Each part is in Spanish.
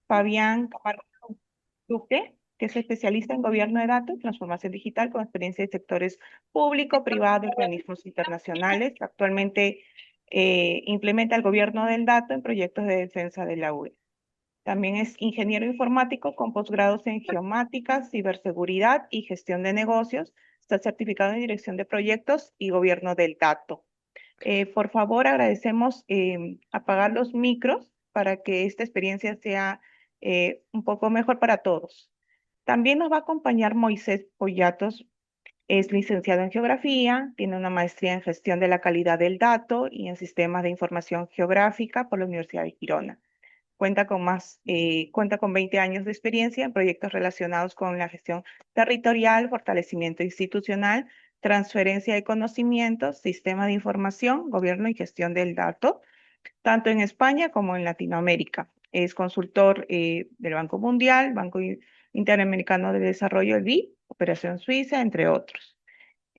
Fabián Camargo Duque, que es especialista en gobierno de datos y transformación digital con experiencia en sectores público, privado y organismos internacionales. Actualmente implementa el gobierno del dato en proyectos de defensa de la UE. También es ingeniero informático con posgrados en geomática, ciberseguridad y gestión de negocios. Está certificado en dirección de proyectos y gobierno del dato. Por favor, agradecemos apagar los micros para que esta experiencia sea un poco mejor para todos. También nos va a acompañar Moisés Poyatos. Es licenciado en geografía, tiene una maestría en gestión de la calidad del dato y en sistemas de información geográfica por la Universidad de Girona. Cuenta con 20 años de experiencia en proyectos relacionados con la gestión territorial, fortalecimiento institucional, transferencia de conocimientos, sistema de información, gobierno y gestión del dato, tanto en España como en Latinoamérica. Es consultor del Banco Mundial, Interamericano de Desarrollo, el BID, Operación Suiza, entre otros.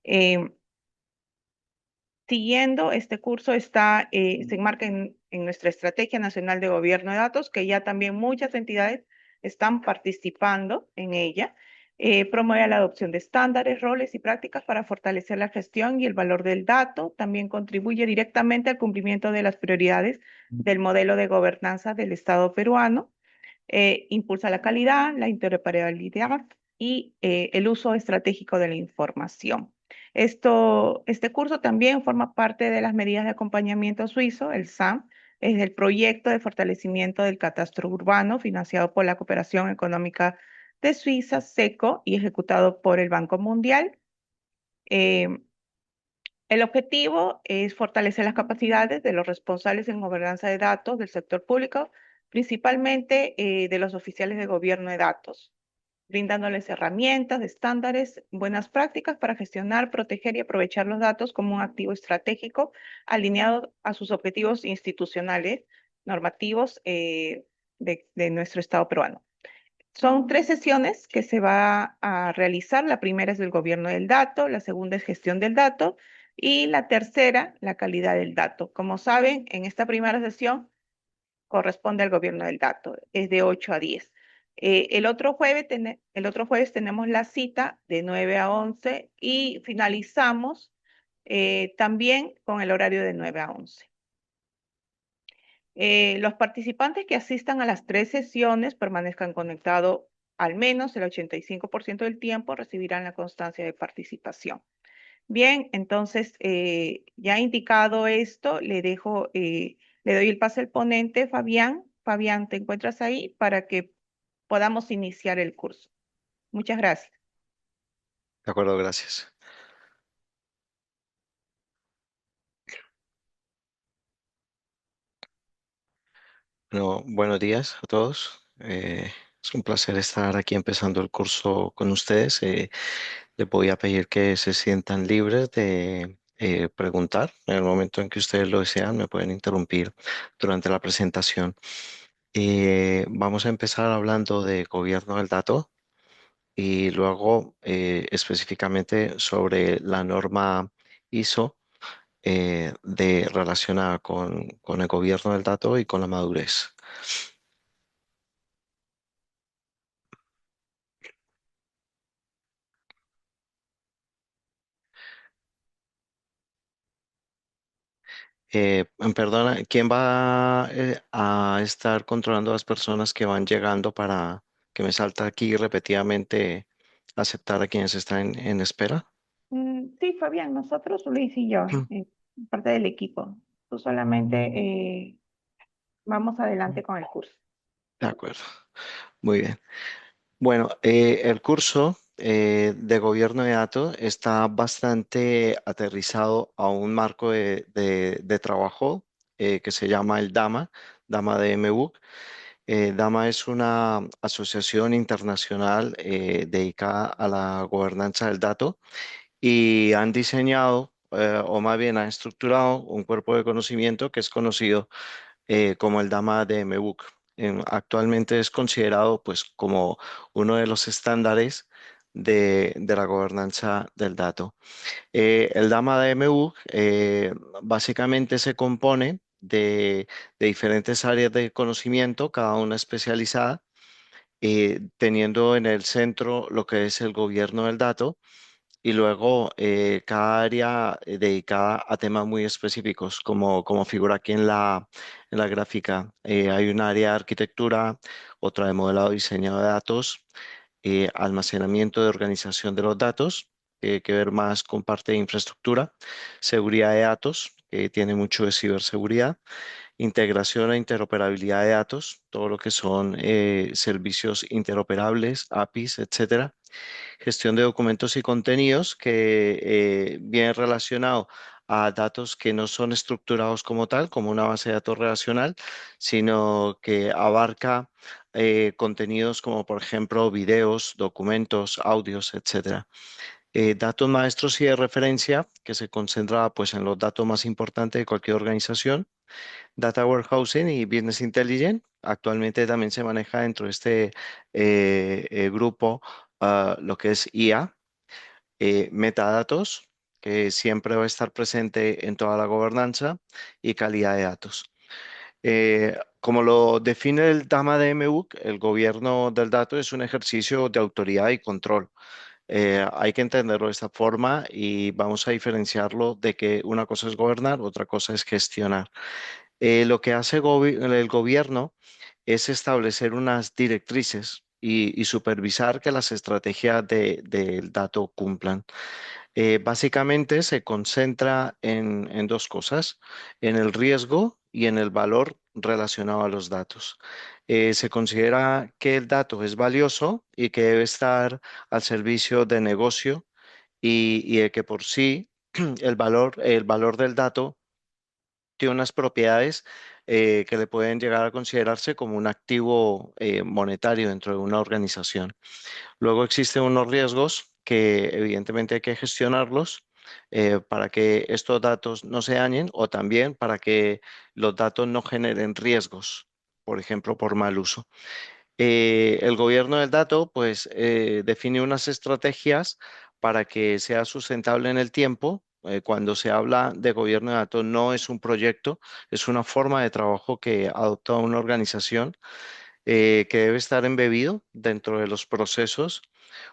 Eh, Siguiendo este curso se enmarca en nuestra Estrategia Nacional de Gobierno de Datos, que ya también muchas entidades están participando en ella. Promueve la adopción de estándares, roles y prácticas para fortalecer la gestión y el valor del dato. También contribuye directamente al cumplimiento de las prioridades del modelo de gobernanza del Estado peruano. Impulsa la calidad, la interoperabilidad y el uso estratégico de la información. Este curso también forma parte de las medidas de acompañamiento suizo, el SAM, es el proyecto de fortalecimiento del catastro urbano financiado por la Cooperación Económica de Suiza, SECO, y ejecutado por el Banco Mundial. Eh, el objetivo es fortalecer las capacidades de los responsables en gobernanza de datos del sector público, principalmente de los oficiales de gobierno de datos, brindándoles herramientas, estándares, buenas prácticas para gestionar, proteger y aprovechar los datos como un activo estratégico alineado a sus objetivos institucionales, normativos de nuestro Estado peruano. Son 3 sesiones que se va a realizar. La primera es el gobierno del dato, la segunda es gestión del dato y la tercera, la calidad del dato. Como saben, en esta primera sesión corresponde al gobierno del dato, es de 8 a 10. El otro jueves tenemos la cita de 9 a 11 y finalizamos también con el horario de 9 a 11. Los participantes que asistan a las 3 sesiones permanezcan conectados al menos el 85% del tiempo, recibirán la constancia de participación. Bien, entonces, ya indicado esto, le doy el pase al ponente, Fabián. Fabián, ¿te encuentras ahí para que podamos iniciar el curso? Muchas gracias. De acuerdo, gracias. Bueno, buenos días a todos. Es un placer estar aquí empezando el curso con ustedes. Les voy a pedir que se sientan libres de preguntar. En el momento en que ustedes lo desean, me pueden interrumpir durante la presentación. Vamos a empezar hablando de gobierno del dato y luego específicamente sobre la norma ISO relacionada con el gobierno del dato y con la madurez. Perdona, ¿quién va a estar controlando a las personas que van llegando para que me salta aquí repetidamente aceptar a quienes están en espera? Sí, Fabián, nosotros, Luis y yo, Mm. parte del equipo. Tú solamente vamos adelante con el curso. De acuerdo, muy bien. Bueno, el curso de gobierno de datos está bastante aterrizado a un marco de trabajo que se llama el DAMA, DAMA de MBUC. DAMA es una asociación internacional dedicada a la gobernanza del dato y han diseñado, o más bien han estructurado un cuerpo de conocimiento que es conocido como el Dama de MBUC. Actualmente es considerado pues como uno de los estándares de la gobernanza del dato. El Dama de MBUC básicamente se compone de diferentes áreas de conocimiento, cada una especializada, teniendo en el centro lo que es el gobierno del dato y luego cada área dedicada a temas muy específicos, como figura aquí en la gráfica. Hay un área de arquitectura, otra de modelado y diseño de datos, almacenamiento de organización de los datos, que ver más con parte de infraestructura, seguridad de datos, que tiene mucho de ciberseguridad, integración e interoperabilidad de datos, todo lo que son servicios interoperables, APIs, etcétera. Gestión de documentos y contenidos, que viene relacionado a datos que no son estructurados como tal, como una base de datos relacional, sino que abarca contenidos como, por ejemplo, videos, documentos, audios, etcétera. Datos maestros y de referencia, que se concentra pues en los datos más importantes de cualquier organización. Data Warehousing y Business Intelligence. Actualmente también se maneja dentro de este grupo lo que es IA, metadatos, que siempre va a estar presente en toda la gobernanza, y calidad de datos. Como lo define el DAMA de MBUC, el gobierno del dato es un ejercicio de autoridad y control. Hay que entenderlo de esta forma y vamos a diferenciarlo de que una cosa es gobernar, otra cosa es gestionar. Lo que hace el gobierno es establecer unas directrices y supervisar que las estrategias del dato cumplan. Básicamente se concentra en dos cosas, en el riesgo y en el valor relacionado a los datos. Se considera que el dato es valioso y que debe estar al servicio de negocio y de que por sí el valor del dato tiene unas propiedades que le pueden llegar a considerarse como un activo monetario dentro de una organización. Luego existen unos riesgos que evidentemente hay que gestionarlos para que estos datos no se dañen o también para que los datos no generen riesgos, por ejemplo, por mal uso. El gobierno del dato, pues, define unas estrategias para que sea sustentable en el tiempo. Cuando se habla de gobierno de datos, no es un proyecto, es una forma de trabajo que adopta una organización que debe estar embebido dentro de los procesos.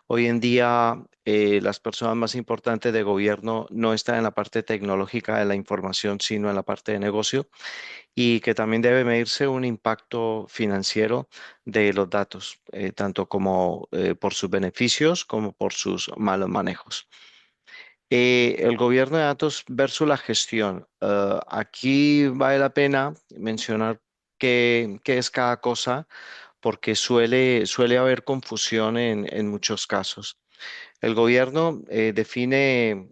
Hoy en día, las personas más importantes de gobierno no están en la parte tecnológica de la información, sino en la parte de negocio y que también debe medirse un impacto financiero de los datos, tanto como por sus beneficios como por sus malos manejos. El gobierno de datos versus la gestión. Aquí vale la pena mencionar qué es cada cosa porque suele haber confusión en muchos casos. El gobierno define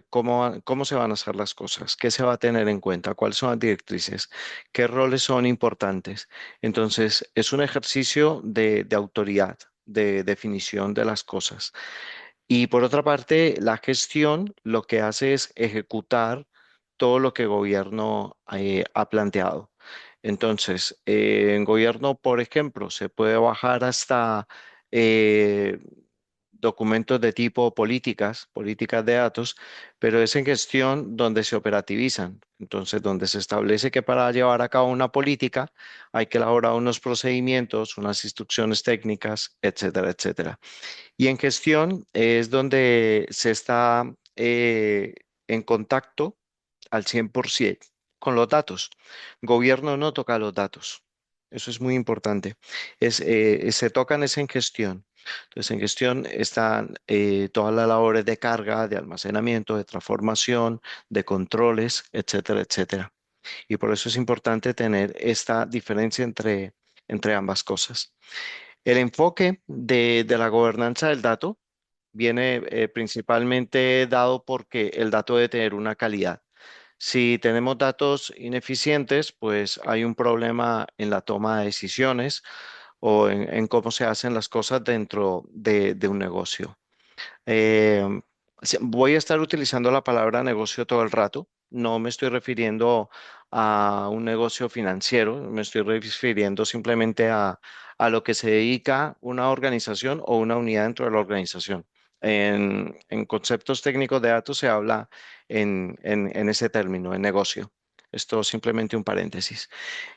cómo se van a hacer las cosas, qué se va a tener en cuenta, cuáles son las directrices, qué roles son importantes. Entonces, es un ejercicio de autoridad, de definición de las cosas. Y por otra parte, la gestión lo que hace es ejecutar todo lo que el gobierno ha planteado. Entonces, en gobierno, por ejemplo, se puede bajar hasta eh, documentos de tipo políticas de datos, pero es en gestión donde se operativizan. Entonces, donde se establece que para llevar a cabo una política hay que elaborar unos procedimientos, unas instrucciones técnicas, etcétera, etcétera. Y en gestión es donde se está en contacto al 100% con los datos. Gobierno no toca los datos. Eso es muy importante. Se tocan es en gestión. Entonces, en gestión están todas las labores de carga, de almacenamiento, de transformación, de controles, etcétera, etcétera. Y por eso es importante tener esta diferencia entre ambas cosas. El enfoque de la gobernanza del dato viene principalmente dado porque el dato debe tener una calidad. Si tenemos datos ineficientes, pues hay un problema en la toma de decisiones o en cómo se hacen las cosas dentro de un negocio. Eh, Voy a estar utilizando la palabra negocio todo el rato. No me estoy refiriendo a un negocio financiero, me estoy refiriendo simplemente a lo que se dedica una organización o una unidad dentro de la organización. En conceptos técnicos de datos se habla en ese término, en negocio. Esto simplemente un paréntesis.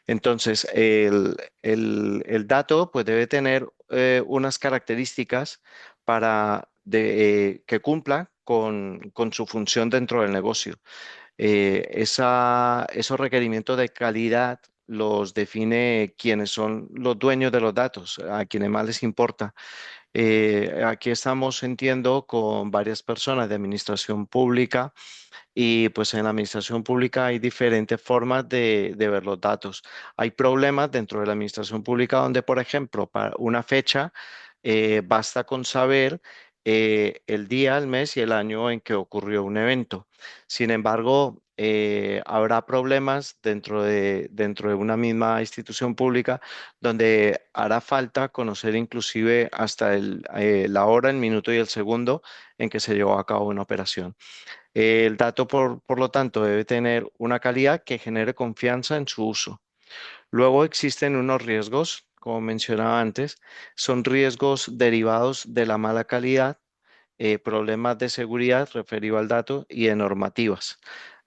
Entonces, el dato pues debe tener unas características que cumpla con su función dentro del negocio. Esos requerimientos de calidad los define quienes son los dueños de los datos, a quienes más les importa. Aquí estamos entiendo con varias personas de administración pública y pues en la administración pública hay diferentes formas de ver los datos. Hay problemas dentro de la administración pública donde, por ejemplo, para una fecha, basta con saber el día, el mes y el año en que ocurrió un evento. Sin embargo, habrá problemas dentro de una misma institución pública donde hará falta conocer inclusive hasta la hora, el minuto y el segundo en que se llevó a cabo una operación. El dato, por lo tanto, debe tener una calidad que genere confianza en su uso. Luego existen unos riesgos, como mencionaba antes, son riesgos derivados de la mala calidad, problemas de seguridad referido al dato y de normativas.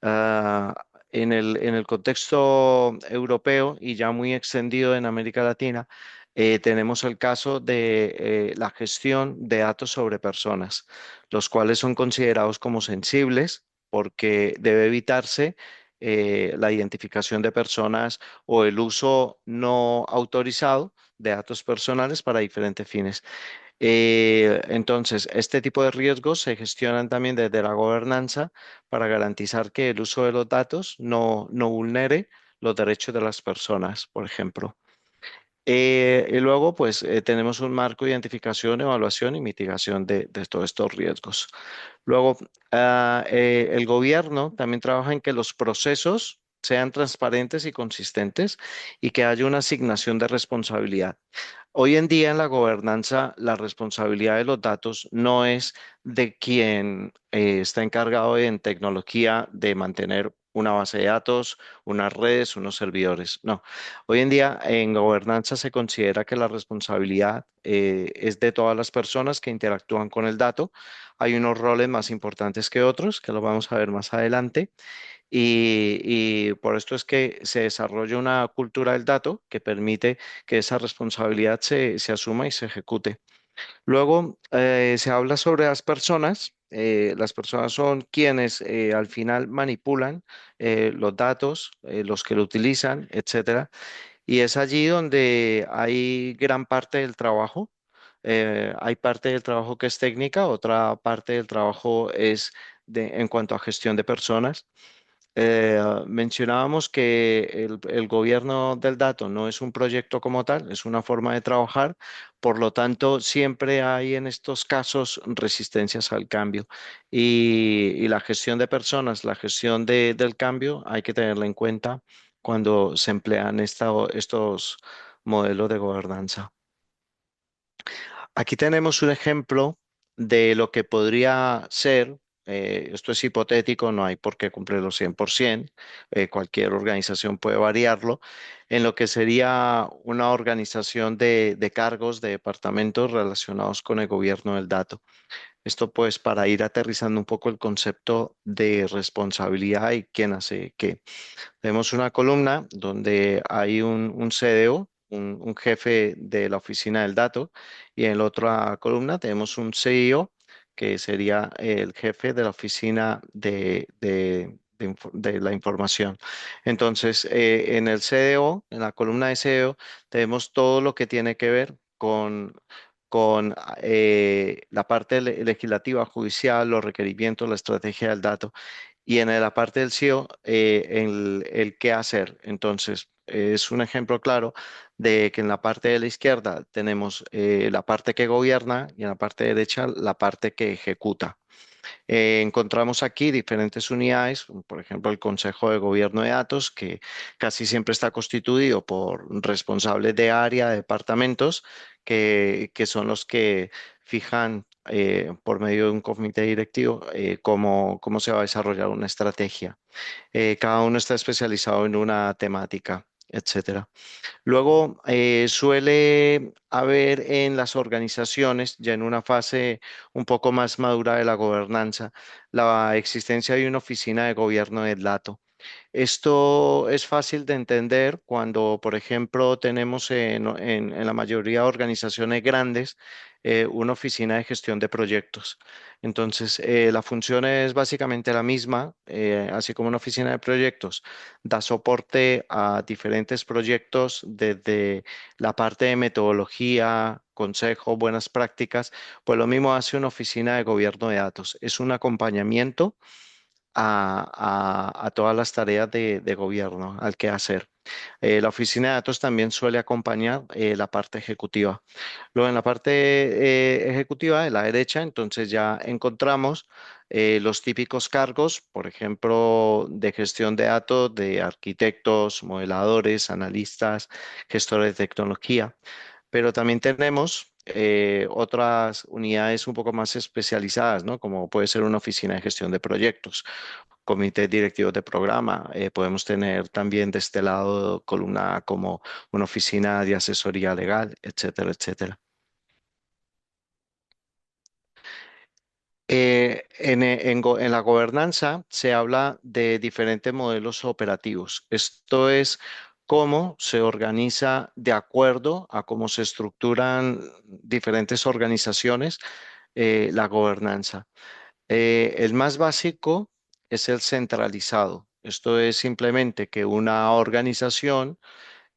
Ah, en el contexto europeo y ya muy extendido en América Latina, tenemos el caso de la gestión de datos sobre personas, los cuales son considerados como sensibles porque debe evitarse la identificación de personas o el uso no autorizado de datos personales para diferentes fines. Entonces, este tipo de riesgos se gestionan también desde la gobernanza para garantizar que el uso de los datos no vulnere los derechos de las personas, por ejemplo. Y luego, pues, tenemos un marco de identificación, evaluación y mitigación de todos estos riesgos. Luego, el gobierno también trabaja en que los procesos sean transparentes y consistentes y que haya una asignación de responsabilidad. Hoy en día en la gobernanza, la responsabilidad de los datos no es de quien está encargado en tecnología de mantener una base de datos, unas redes, unos servidores. No, hoy en día en gobernanza se considera que la responsabilidad es de todas las personas que interactúan con el dato. Hay unos roles más importantes que otros, que lo vamos a ver más adelante. Y por esto es que se desarrolla una cultura del dato que permite que esa responsabilidad se asuma y se ejecute. Luego se habla sobre las personas. Las personas son quienes al final manipulan los datos, los que lo utilizan, etcétera. Y es allí donde hay gran parte del trabajo. Hay parte del trabajo que es técnica, otra parte del trabajo es en cuanto a gestión de personas. Mencionábamos que el gobierno del dato no es un proyecto como tal, es una forma de trabajar, por lo tanto, siempre hay en estos casos resistencias al cambio y la gestión de personas, la gestión del cambio, hay que tenerla en cuenta cuando se emplean estos modelos de gobernanza. Aquí tenemos un ejemplo de lo que podría ser, esto es hipotético, no hay por qué cumplirlo 100%, cualquier organización puede variarlo, en lo que sería una organización de cargos, de departamentos relacionados con el gobierno del dato. Esto pues para ir aterrizando un poco el concepto de responsabilidad y quién hace qué. Tenemos una columna donde hay un CDO, un jefe de la oficina del dato, y en la otra columna tenemos un CEO, que sería el jefe de la oficina de la información. Entonces, en el CDO, en la columna de CDO, tenemos todo lo que tiene que ver con la parte legislativa, judicial, los requerimientos, la estrategia del dato y en la parte del CEO, el qué hacer. Entonces, es un ejemplo claro de que en la parte de la izquierda tenemos la parte que gobierna y en la parte derecha la parte que ejecuta. Encontramos aquí diferentes unidades, por ejemplo, el Consejo de Gobierno de Datos, que casi siempre está constituido por responsables de área, de departamentos, que son los que fijan por medio de un comité directivo cómo se va a desarrollar una estrategia. Cada uno está especializado en una temática, etcétera. Luego, suele haber en las organizaciones, ya en una fase un poco más madura de la gobernanza, la existencia de una oficina de gobierno del dato. Esto es fácil de entender cuando, por ejemplo, tenemos en la mayoría de organizaciones grandes una oficina de gestión de proyectos. Entonces, la función es básicamente la misma, así como una oficina de proyectos da soporte a diferentes proyectos desde la parte de metodología, consejo, buenas prácticas, pues lo mismo hace una oficina de gobierno de datos. Es un acompañamiento a todas las tareas de gobierno, al que hacer. La oficina de datos también suele acompañar la parte ejecutiva. Luego en la parte ejecutiva de la derecha, entonces ya encontramos los típicos cargos, por ejemplo, de gestión de datos de arquitectos, modeladores, analistas, gestores de tecnología, pero también tenemos otras unidades un poco más especializadas, ¿no? Como puede ser una oficina de gestión de proyectos, comités directivos de programa. Podemos tener también de este lado columna como una oficina de asesoría legal, etcétera, etcétera. En la gobernanza se habla de diferentes modelos operativos. Esto es cómo se organiza de acuerdo a cómo se estructuran diferentes organizaciones la gobernanza. El más básico es el centralizado. Esto es simplemente que una organización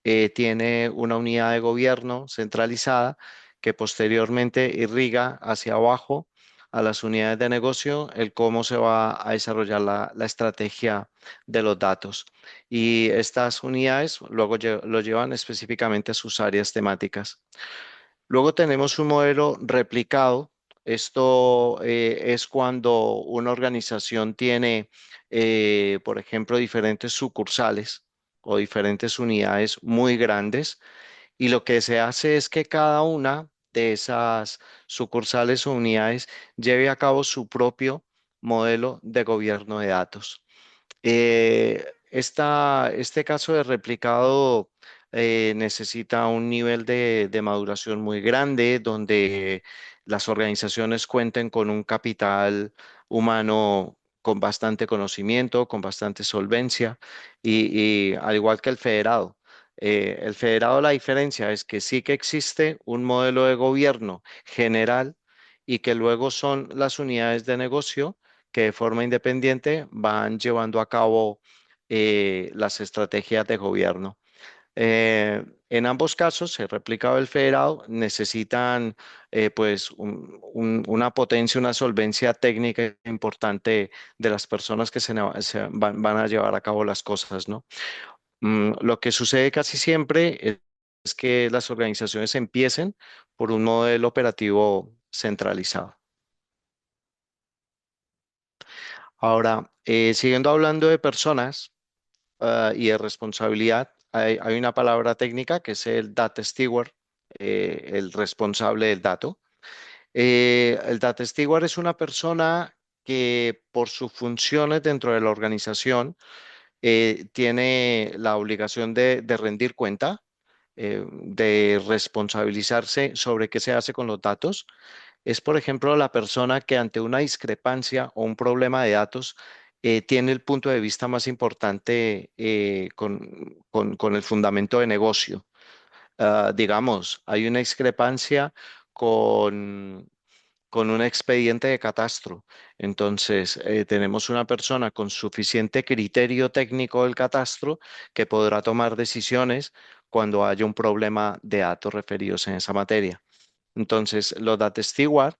tiene una unidad de gobierno centralizada que posteriormente irriga hacia abajo a las unidades de negocio el cómo se va a desarrollar la estrategia de los datos. Y estas unidades luego lo llevan específicamente a sus áreas temáticas. Luego tenemos un modelo replicado. Esto es cuando una organización tiene, por ejemplo, diferentes sucursales o diferentes unidades muy grandes y lo que se hace es que cada una de esas sucursales o unidades lleve a cabo su propio modelo de gobierno de datos. Este caso de replicado necesita un nivel de maduración muy grande, donde las organizaciones cuenten con un capital humano con bastante conocimiento, con bastante solvencia, y al igual que el federado, la diferencia es que sí que existe un modelo de gobierno general y que luego son las unidades de negocio que de forma independiente van llevando a cabo las estrategias de gobierno. En ambos casos, el replicado y el federado necesitan pues una potencia, una solvencia técnica importante de las personas que van a llevar a cabo las cosas, ¿no? Lo que sucede casi siempre es que las organizaciones empiecen por un modelo operativo centralizado. Ahora, siguiendo hablando de personas, y de responsabilidad, hay una palabra técnica que es el data steward, el responsable del dato. El data steward es una persona que por sus funciones dentro de la organización tiene la obligación de rendir cuenta, de responsabilizarse sobre qué se hace con los datos. Es, por ejemplo, la persona que ante una discrepancia o un problema de datos tiene el punto de vista más importante con el fundamento de negocio. Digamos, hay una discrepancia con, con un expediente de catastro. Entonces, tenemos una persona con suficiente criterio técnico del catastro que podrá tomar decisiones cuando haya un problema de datos referidos en esa materia. Entonces, los data steward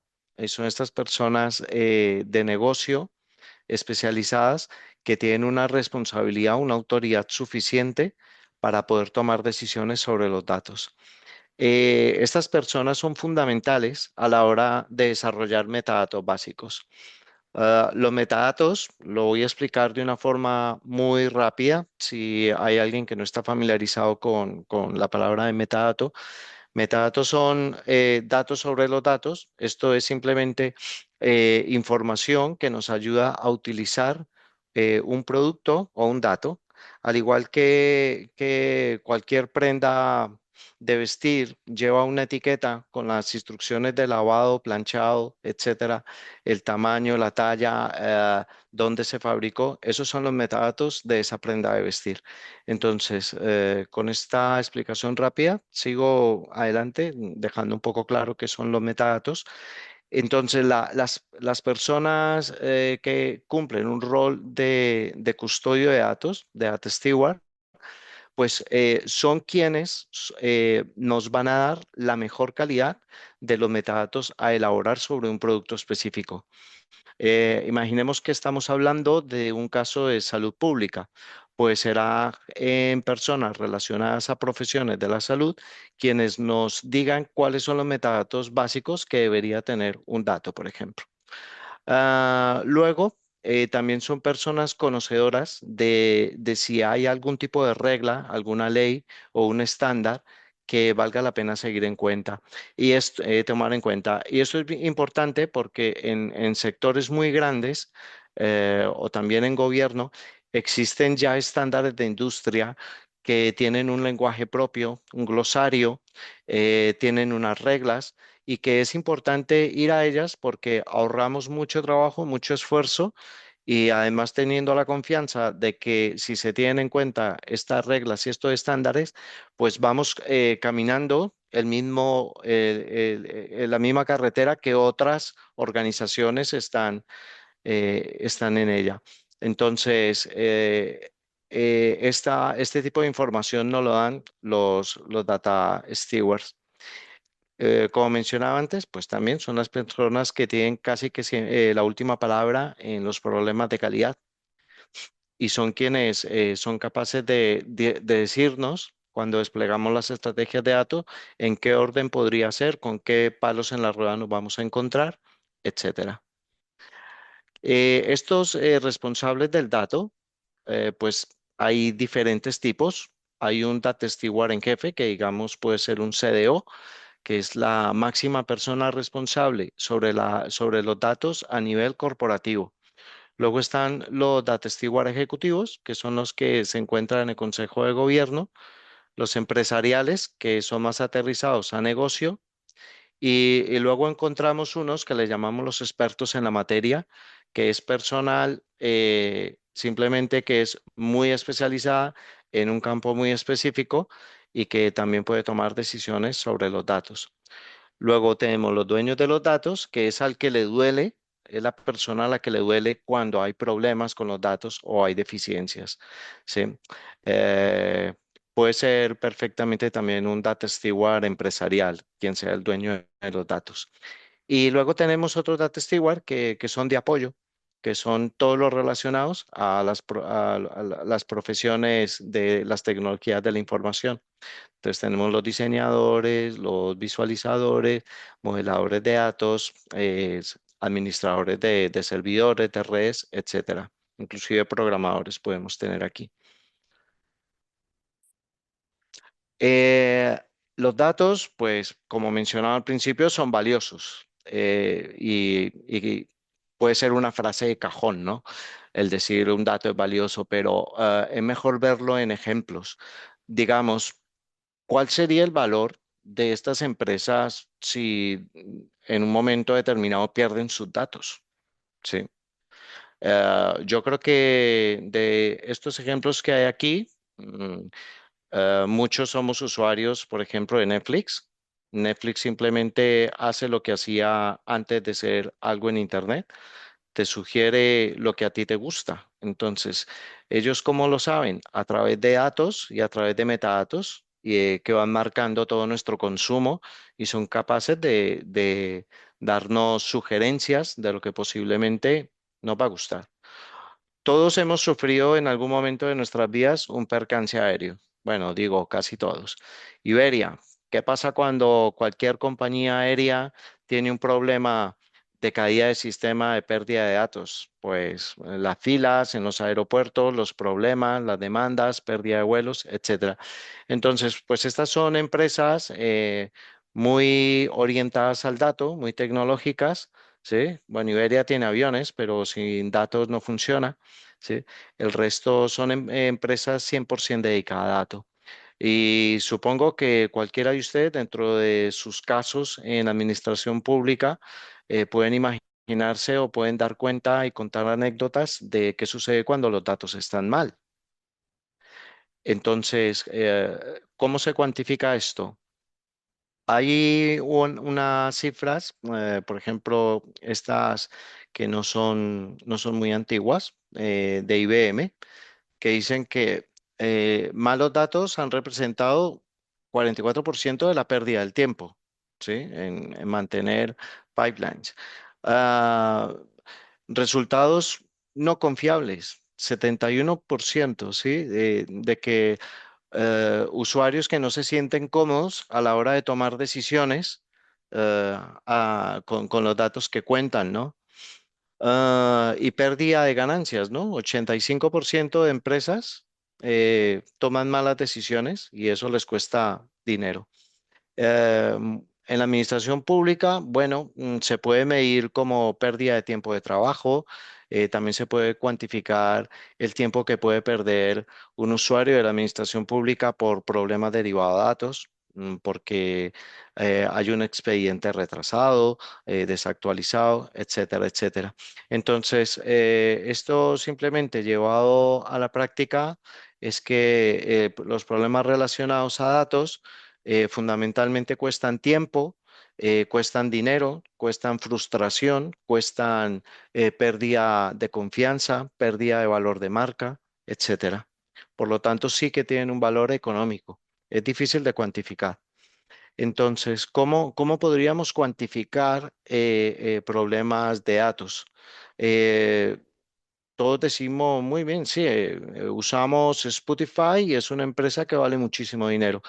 son estas personas de negocio especializadas que tienen una responsabilidad, una autoridad suficiente para poder tomar decisiones sobre los datos. Estas personas son fundamentales a la hora de desarrollar metadatos básicos. Los metadatos lo voy a explicar de una forma muy rápida. Si hay alguien que no está familiarizado con la palabra de metadato, metadatos son datos sobre los datos. Esto es simplemente información que nos ayuda a utilizar un producto o un dato, al igual que cualquier prenda. de vestir lleva una etiqueta con las instrucciones de lavado, planchado, etcétera, el tamaño, la talla, dónde se fabricó, esos son los metadatos de esa prenda de vestir. Entonces, con esta explicación rápida, sigo adelante, dejando un poco claro qué son los metadatos. Entonces, las personas que cumplen un rol de custodio de datos, de data steward, pues son quienes nos van a dar la mejor calidad de los metadatos a elaborar sobre un producto específico. Imaginemos que estamos hablando de un caso de salud pública, pues será en personas relacionadas a profesiones de la salud quienes nos digan cuáles son los metadatos básicos que debería tener un dato, por ejemplo. Luego, también son personas conocedoras de si hay algún tipo de regla, alguna ley o un estándar que valga la pena seguir en cuenta y tomar en cuenta. Y eso es importante porque en sectores muy grandes o también en gobierno existen ya estándares de industria que tienen un lenguaje propio, un glosario, tienen unas reglas y que es importante ir a ellas porque ahorramos mucho trabajo, mucho esfuerzo y además teniendo la confianza de que si se tienen en cuenta estas reglas y estos estándares, pues vamos caminando la misma carretera que otras organizaciones están en ella. Entonces, este tipo de información nos lo dan los data stewards. Como mencionaba antes, pues también son las personas que tienen casi que la última palabra en los problemas de calidad y son quienes son capaces de decirnos cuando desplegamos las estrategias de datos en qué orden podría ser, con qué palos en la rueda nos vamos a encontrar, etcétera. Estos responsables del dato, pues hay diferentes tipos. Hay un Data Steward en jefe que digamos puede ser un CDO que es la máxima persona responsable sobre los datos a nivel corporativo. Luego están los data steward ejecutivos, que son los que se encuentran en el Consejo de Gobierno, los empresariales, que son más aterrizados a negocio, y luego encontramos unos que le llamamos los expertos en la materia, que es personal simplemente que es muy especializada en un campo muy específico y que también puede tomar decisiones sobre los datos. Luego tenemos los dueños de los datos, que es al que le duele, es la persona a la que le duele cuando hay problemas con los datos o hay deficiencias, ¿sí? Eh, Puede ser perfectamente también un data steward empresarial, quien sea el dueño de los datos. Y luego tenemos otros data steward que son de apoyo, que son todos los relacionados a las profesiones de las tecnologías de la información. Entonces tenemos los diseñadores, los visualizadores, modeladores de datos, administradores de servidores, de redes, etcétera. Inclusive programadores podemos tener aquí. Eh, los datos, pues como mencionaba al principio, son valiosos y puede ser una frase de cajón, ¿no? El decir un dato es valioso, pero es mejor verlo en ejemplos. Digamos, ¿cuál sería el valor de estas empresas si en un momento determinado pierden sus datos? Sí. Yo creo que de estos ejemplos que hay aquí, muchos somos usuarios, por ejemplo, de Netflix. Netflix simplemente hace lo que hacía antes de ser algo en Internet, te sugiere lo que a ti te gusta. Entonces, ellos cómo lo saben? A través de datos y a través de metadatos que van marcando todo nuestro consumo y son capaces de darnos sugerencias de lo que posiblemente nos va a gustar. Todos hemos sufrido en algún momento de nuestras vidas un percance aéreo. Bueno, digo casi todos. Iberia, ¿qué pasa cuando cualquier compañía aérea tiene un problema de caída de sistema de pérdida de datos? Pues las filas en los aeropuertos, los problemas, las demandas, pérdida de vuelos, etcétera. Entonces, pues estas son empresas muy orientadas al dato, muy tecnológicas. Sí, bueno, Iberia tiene aviones, pero sin datos no funciona. ¿Sí? El resto son empresas 100% dedicadas a datos. Y supongo que cualquiera de ustedes, dentro de sus casos en administración pública, pueden imaginarse o pueden dar cuenta y contar anécdotas de qué sucede cuando los datos están mal. Entonces, ¿cómo se cuantifica esto? Hay unas cifras, por ejemplo, estas que no son muy antiguas, de IBM, que dicen que malos datos han representado 44% de la pérdida del tiempo, ¿sí? En mantener pipelines. Ah, resultados no confiables, 71%, ¿sí? De que usuarios que no se sienten cómodos a la hora de tomar decisiones con los datos que cuentan, ¿no? Y pérdida de ganancias, ¿no? 85% de empresas toman malas decisiones y eso les cuesta dinero. En la administración pública, bueno, se puede medir como pérdida de tiempo de trabajo, también se puede cuantificar el tiempo que puede perder un usuario de la administración pública por problemas derivados de datos, porque hay un expediente retrasado, desactualizado, etcétera, etcétera. Entonces, esto simplemente llevado a la práctica es que los problemas relacionados a datos fundamentalmente cuestan tiempo, cuestan dinero, cuestan frustración, cuestan pérdida de confianza, pérdida de valor de marca, etcétera. Por lo tanto, sí que tienen un valor económico. Es difícil de cuantificar. Entonces, ¿cómo podríamos cuantificar problemas de datos? Eh, todos decimos muy bien, sí, usamos Spotify y es una empresa que vale muchísimo dinero.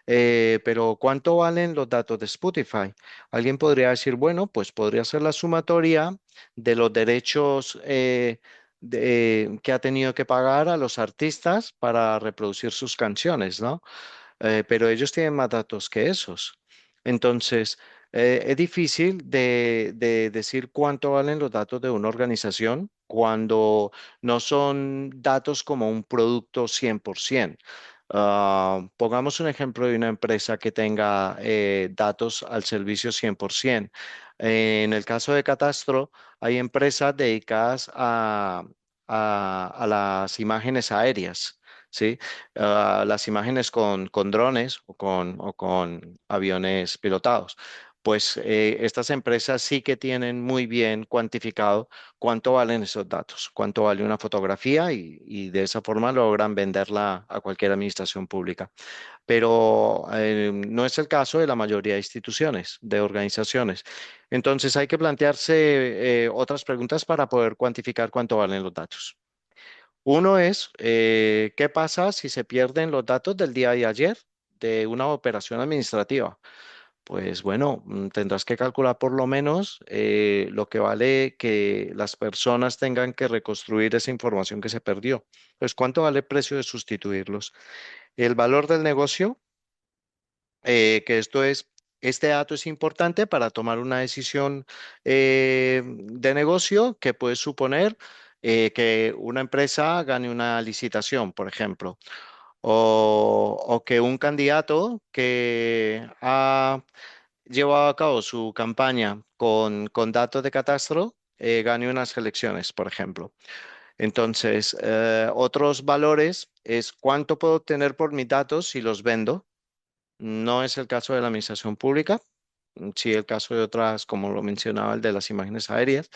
Pero ¿cuánto valen los datos de Spotify? Alguien podría decir, bueno, pues podría ser la sumatoria de los derechos que ha tenido que pagar a los artistas para reproducir sus canciones, ¿no? Pero ellos tienen más datos que esos. Entonces, es difícil de decir cuánto valen los datos de una organización cuando no son datos como un producto 100%. Pongamos un ejemplo de una empresa que tenga datos al servicio 100%. En el caso de Catastro, hay empresas dedicadas a las imágenes aéreas, ¿sí? Las imágenes con drones o con aviones pilotados. Pues estas empresas sí que tienen muy bien cuantificado cuánto valen esos datos, cuánto vale una fotografía y de esa forma logran venderla a cualquier administración pública. Pero no es el caso de la mayoría de instituciones, de organizaciones. Entonces hay que plantearse otras preguntas para poder cuantificar cuánto valen los datos. Uno es, ¿qué pasa si se pierden los datos del día de ayer de una operación administrativa? Pues bueno, tendrás que calcular por lo menos lo que vale que las personas tengan que reconstruir esa información que se perdió. Pues, ¿cuánto vale el precio de sustituirlos? El valor del negocio, que esto es, este dato es importante para tomar una decisión de negocio que puede suponer que una empresa gane una licitación, por ejemplo, o que un candidato que ha llevado a cabo su campaña con datos de catastro gane unas elecciones, por ejemplo. Entonces, otros valores es cuánto puedo obtener por mis datos si los vendo. No es el caso de la administración pública, sí el caso de otras, como lo mencionaba, el de las imágenes aéreas.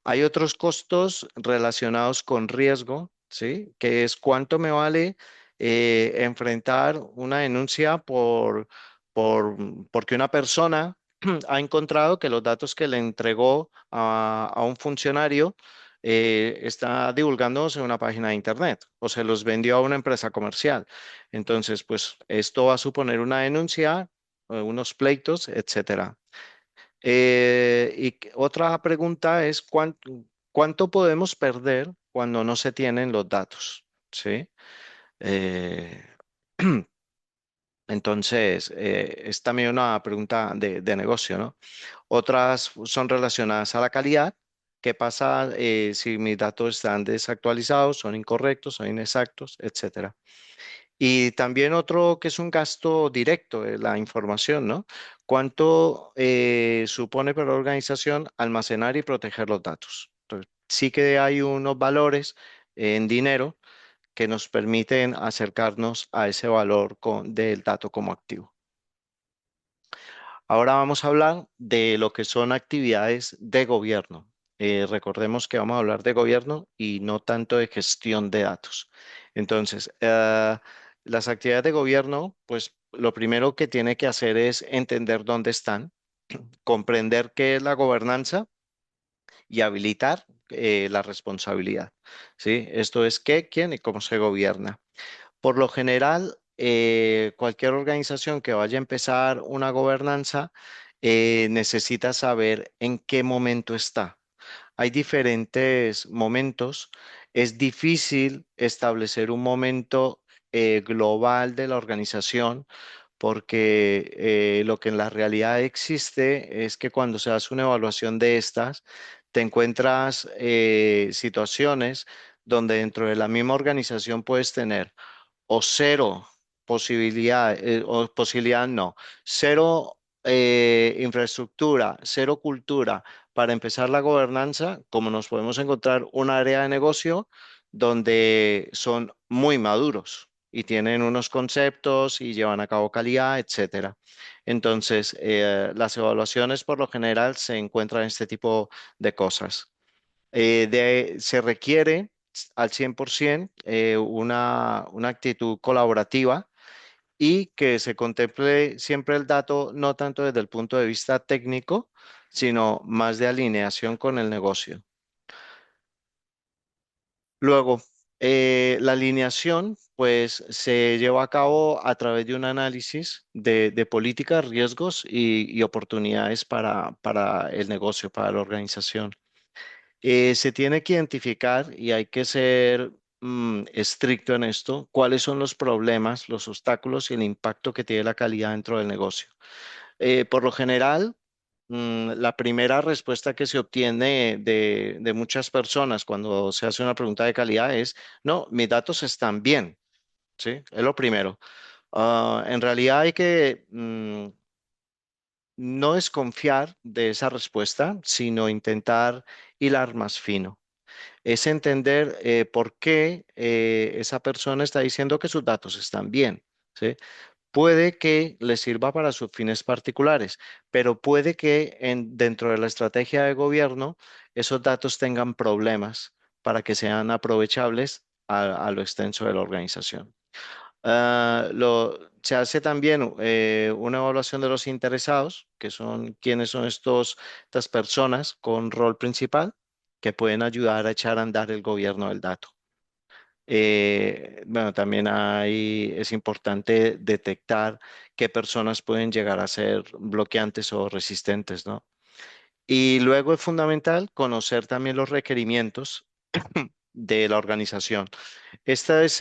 Hay otros costos relacionados con riesgo, ¿sí? Que es cuánto me vale enfrentar una denuncia por, porque una persona ha encontrado que los datos que le entregó a un funcionario está divulgándose en una página de internet o se los vendió a una empresa comercial. Entonces, pues esto va a suponer una denuncia, unos pleitos, etcétera. Otra pregunta es cuánto podemos perder cuando no se tienen los datos, ¿sí? Eh, entonces, es también una pregunta de negocio, ¿no? Otras son relacionadas a la calidad. ¿Qué pasa si mis datos están desactualizados, son incorrectos, son inexactos, etcétera? Y también otro que es un gasto directo, la información, ¿no? ¿Cuánto supone para la organización almacenar y proteger los datos? Entonces, sí que hay unos valores en dinero que nos permiten acercarnos a ese valor del dato como activo. Ahora vamos a hablar de lo que son actividades de gobierno. Recordemos que vamos a hablar de gobierno y no tanto de gestión de datos. Entonces, las actividades de gobierno, pues lo primero que tiene que hacer es entender dónde están, comprender qué es la gobernanza y habilitar la responsabilidad. ¿Sí? Esto es qué, quién y cómo se gobierna. Por lo general, cualquier organización que vaya a empezar una gobernanza necesita saber en qué momento está. Hay diferentes momentos. Es difícil establecer un momento global de la organización porque lo que en la realidad existe es que cuando se hace una evaluación de estas, te encuentras situaciones donde dentro de la misma organización puedes tener o cero posibilidad, o posibilidad no, cero infraestructura, cero cultura para empezar la gobernanza, como nos podemos encontrar un área de negocio donde son muy maduros y tienen unos conceptos y llevan a cabo calidad, etcétera. Entonces, las evaluaciones por lo general se encuentran en este tipo de cosas. Se requiere al 100% una actitud colaborativa y que se contemple siempre el dato no tanto desde el punto de vista técnico, sino más de alineación con el negocio. Luego, la alineación pues se lleva a cabo a través de un análisis de políticas, riesgos y oportunidades para el negocio, para la organización. Se tiene que identificar y hay que ser estricto en esto, cuáles son los problemas, los obstáculos y el impacto que tiene la calidad dentro del negocio. Por lo general, la primera respuesta que se obtiene de muchas personas cuando se hace una pregunta de calidad es, no, mis datos están bien, ¿sí? Es lo primero. En realidad hay que no desconfiar de esa respuesta, sino intentar hilar más fino. Es entender por qué esa persona está diciendo que sus datos están bien, ¿sí? Puede que le sirva para sus fines particulares, pero puede que dentro de la estrategia de gobierno esos datos tengan problemas para que sean aprovechables a lo extenso de la organización. Se hace también una evaluación de los interesados, que son quiénes son estas personas con rol principal que pueden ayudar a echar a andar el gobierno del dato. Bueno, también es importante detectar qué personas pueden llegar a ser bloqueantes o resistentes, ¿no? Y luego es fundamental conocer también los requerimientos de la organización. Esta es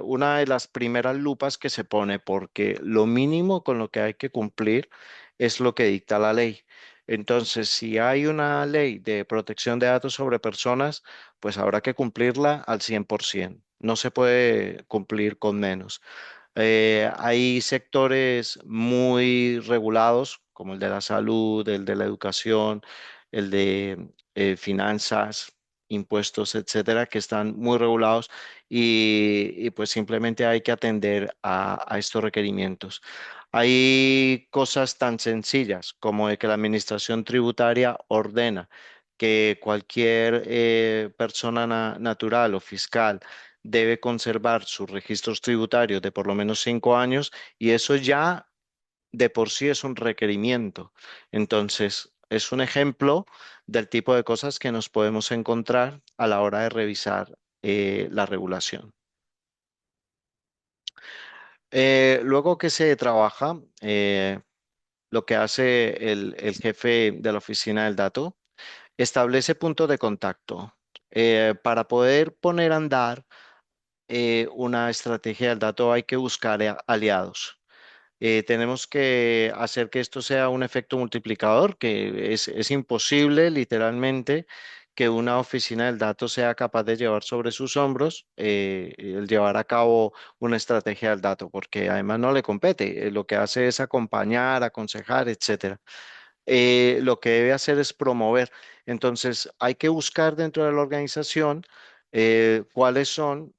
una de las primeras lupas que se pone porque lo mínimo con lo que hay que cumplir es lo que dicta la ley. Entonces, si hay una ley de protección de datos sobre personas, pues habrá que cumplirla al 100%. No se puede cumplir con menos. Hay sectores muy regulados, como el de la salud, el de la educación, el de finanzas, impuestos, etcétera, que están muy regulados y, pues simplemente hay que atender a estos requerimientos. Hay cosas tan sencillas como de que la administración tributaria ordena que cualquier persona natural o fiscal debe conservar sus registros tributarios de por lo menos 5 años y eso ya de por sí es un requerimiento. Entonces, es un ejemplo del tipo de cosas que nos podemos encontrar a la hora de revisar la regulación. Luego que se trabaja, lo que hace el jefe de la oficina del dato, establece puntos de contacto para poder poner a andar una estrategia del dato hay que buscar aliados. Tenemos que hacer que esto sea un efecto multiplicador, que es imposible literalmente que una oficina del dato sea capaz de llevar sobre sus hombros el llevar a cabo una estrategia del dato, porque además no le compete, lo que hace es acompañar, aconsejar, etcétera. Lo que debe hacer es promover. Entonces, hay que buscar dentro de la organización cuáles son,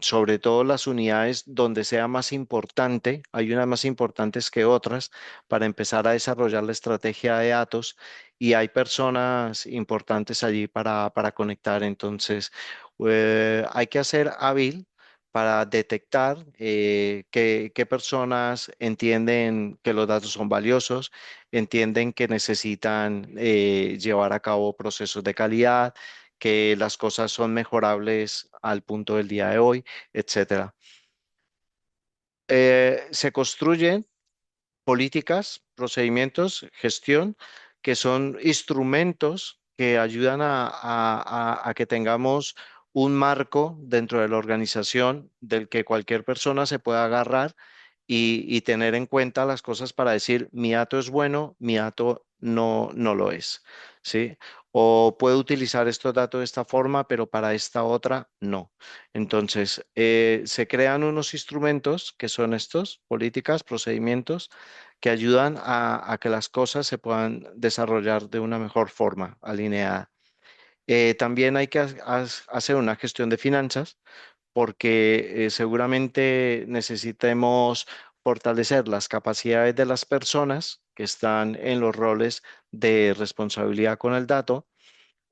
sobre todo las unidades donde sea más importante, hay unas más importantes que otras para empezar a desarrollar la estrategia de datos y hay personas importantes allí para conectar. Entonces, hay que hacer hábil para detectar qué personas entienden que los datos son valiosos, entienden que necesitan llevar a cabo procesos de calidad, que las cosas son mejorables al punto del día de hoy, etcétera. Se construyen políticas, procedimientos, gestión, que son instrumentos que ayudan a que tengamos un marco dentro de la organización del que cualquier persona se pueda agarrar y tener en cuenta las cosas para decir, mi dato es bueno, mi dato no lo es, ¿sí? O puedo utilizar estos datos de esta forma, pero para esta otra no. Entonces, se crean unos instrumentos que son estos, políticas, procedimientos, que ayudan a que las cosas se puedan desarrollar de una mejor forma, alineada. También hay que hacer una gestión de finanzas porque seguramente necesitemos fortalecer las capacidades de las personas que están en los roles de responsabilidad con el dato,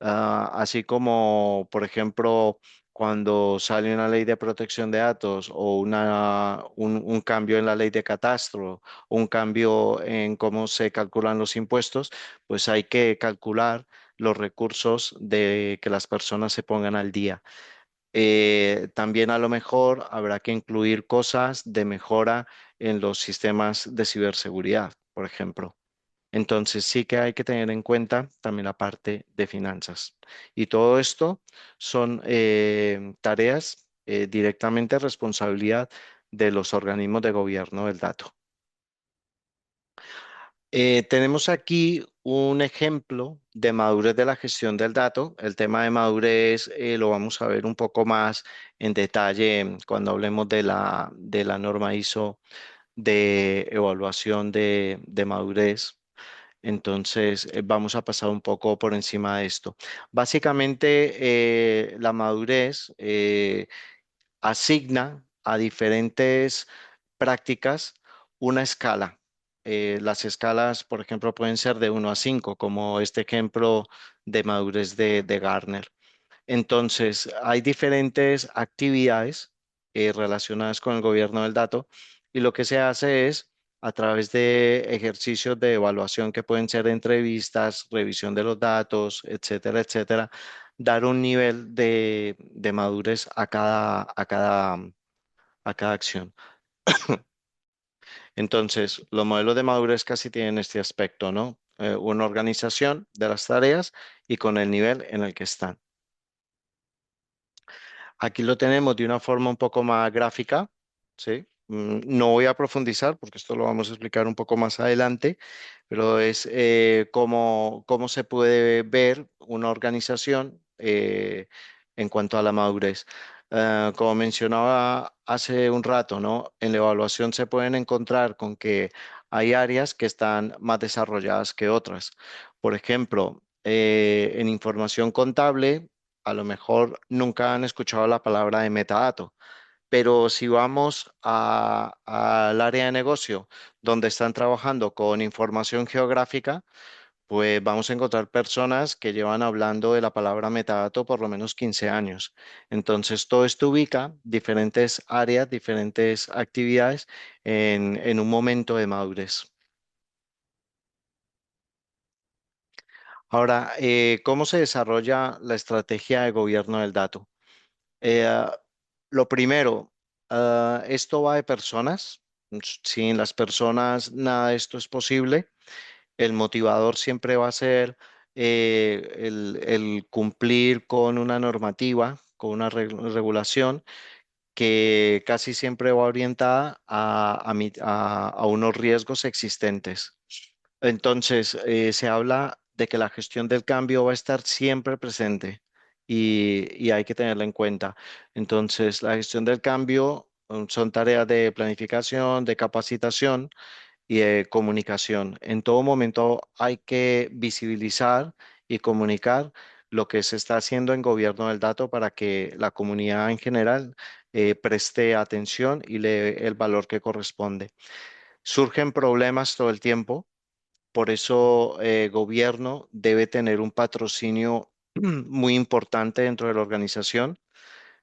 así como, por ejemplo, cuando sale una ley de protección de datos o un cambio en la ley de catastro, un cambio en cómo se calculan los impuestos, pues hay que calcular los recursos de que las personas se pongan al día. También a lo mejor habrá que incluir cosas de mejora en los sistemas de ciberseguridad, por ejemplo. Entonces sí que hay que tener en cuenta también la parte de finanzas. Y todo esto son tareas directamente responsabilidad de los organismos de gobierno del dato. Tenemos aquí un ejemplo de madurez de la gestión del dato. El tema de madurez lo vamos a ver un poco más en detalle cuando hablemos de la norma ISO de evaluación de madurez. Entonces, vamos a pasar un poco por encima de esto. Básicamente, la madurez asigna a diferentes prácticas una escala. Las escalas, por ejemplo, pueden ser de 1 a 5, como este ejemplo de madurez de Gartner. Entonces, hay diferentes actividades relacionadas con el gobierno del dato y lo que se hace es, a través de ejercicios de evaluación que pueden ser entrevistas, revisión de los datos, etcétera, etcétera, dar un nivel de madurez a cada acción. Entonces, los modelos de madurez casi tienen este aspecto, ¿no? Una organización de las tareas y con el nivel en el que están. Aquí lo tenemos de una forma un poco más gráfica, ¿sí? No voy a profundizar porque esto lo vamos a explicar un poco más adelante, pero es cómo se puede ver una organización en cuanto a la madurez. Como mencionaba hace un rato, ¿no? En la evaluación se pueden encontrar con que hay áreas que están más desarrolladas que otras. Por ejemplo, en información contable, a lo mejor nunca han escuchado la palabra de metadato, pero si vamos al área de negocio donde están trabajando con información geográfica, pues vamos a encontrar personas que llevan hablando de la palabra metadato por lo menos 15 años. Entonces, todo esto ubica diferentes áreas, diferentes actividades en un momento de madurez. Ahora, ¿cómo se desarrolla la estrategia de gobierno del dato? Eh, lo primero, esto va de personas. Sin las personas, nada de esto es posible. El motivador siempre va a ser el cumplir con una normativa, con una regulación que casi siempre va orientada a unos riesgos existentes. Entonces, se habla de que la gestión del cambio va a estar siempre presente y hay que tenerla en cuenta. Entonces, la gestión del cambio son tareas de planificación, de capacitación y de comunicación. En todo momento hay que visibilizar y comunicar lo que se está haciendo en gobierno del dato para que la comunidad en general preste atención y le dé el valor que corresponde. Surgen problemas todo el tiempo, por eso gobierno debe tener un patrocinio muy importante dentro de la organización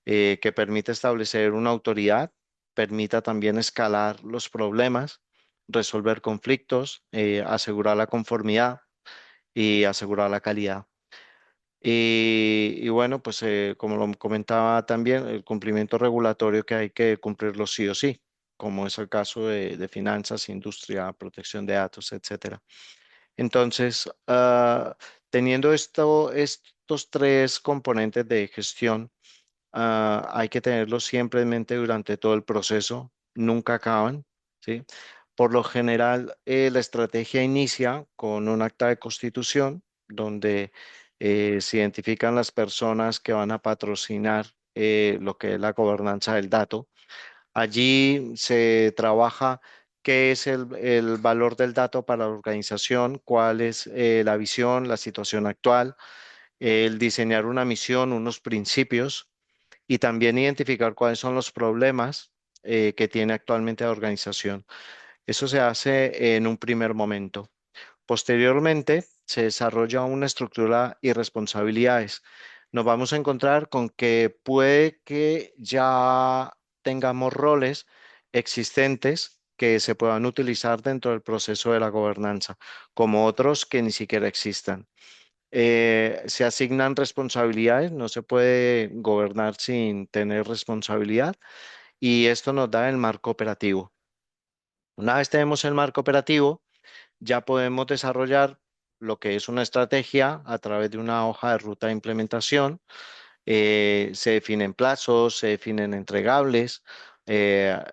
que permite establecer una autoridad, permita también escalar los problemas, resolver conflictos, asegurar la conformidad y asegurar la calidad. Y bueno, pues como lo comentaba también, el cumplimiento regulatorio que hay que cumplirlo sí o sí, como es el caso de finanzas, industria, protección de datos, etcétera. Entonces, teniendo estos tres componentes de gestión, hay que tenerlos siempre en mente durante todo el proceso, nunca acaban, ¿sí? Por lo general, la estrategia inicia con un acta de constitución donde se identifican las personas que van a patrocinar lo que es la gobernanza del dato. Allí se trabaja qué es el valor del dato para la organización, cuál es la visión, la situación actual, el diseñar una misión, unos principios y también identificar cuáles son los problemas que tiene actualmente la organización. Eso se hace en un primer momento. Posteriormente, se desarrolla una estructura y responsabilidades. Nos vamos a encontrar con que puede que ya tengamos roles existentes que se puedan utilizar dentro del proceso de la gobernanza, como otros que ni siquiera existan. Se asignan responsabilidades, no se puede gobernar sin tener responsabilidad y esto nos da el marco operativo. Una vez tenemos el marco operativo, ya podemos desarrollar lo que es una estrategia a través de una hoja de ruta de implementación. Se definen plazos, se definen entregables,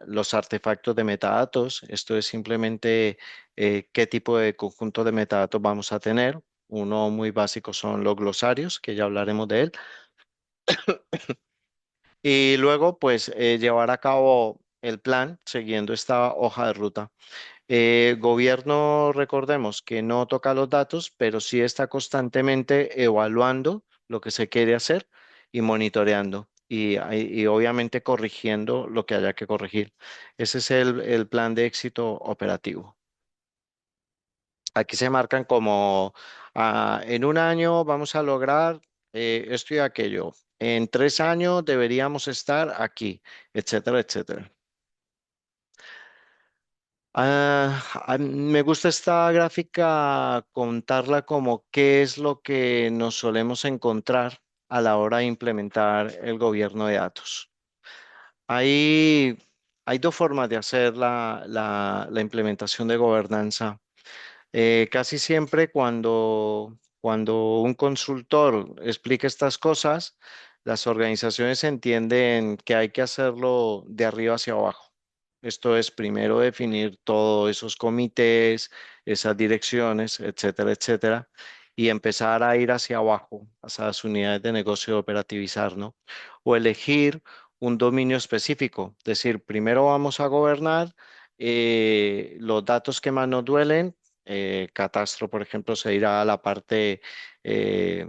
los artefactos de metadatos. Esto es simplemente qué tipo de conjunto de metadatos vamos a tener. Uno muy básico son los glosarios, que ya hablaremos de él. Y luego, pues, llevar a cabo el plan siguiendo esta hoja de ruta. Gobierno, recordemos que no toca los datos, pero sí está constantemente evaluando lo que se quiere hacer y monitoreando y obviamente corrigiendo lo que haya que corregir. Ese es el plan de éxito operativo. Aquí se marcan como en un año vamos a lograr esto y aquello. En 3 años deberíamos estar aquí, etcétera, etcétera. Me gusta esta gráfica contarla como qué es lo que nos solemos encontrar a la hora de implementar el gobierno de datos. Hay, hay dos formas de hacer la implementación de gobernanza. Casi siempre cuando un consultor explica estas cosas, las organizaciones entienden que hay que hacerlo de arriba hacia abajo. Esto es primero definir todos esos comités, esas direcciones, etcétera, etcétera, y empezar a ir hacia abajo, hacia las unidades de negocio de operativizar, ¿no? O elegir un dominio específico, es decir, primero vamos a gobernar los datos que más nos duelen. Catastro, por ejemplo, se irá a la parte eh,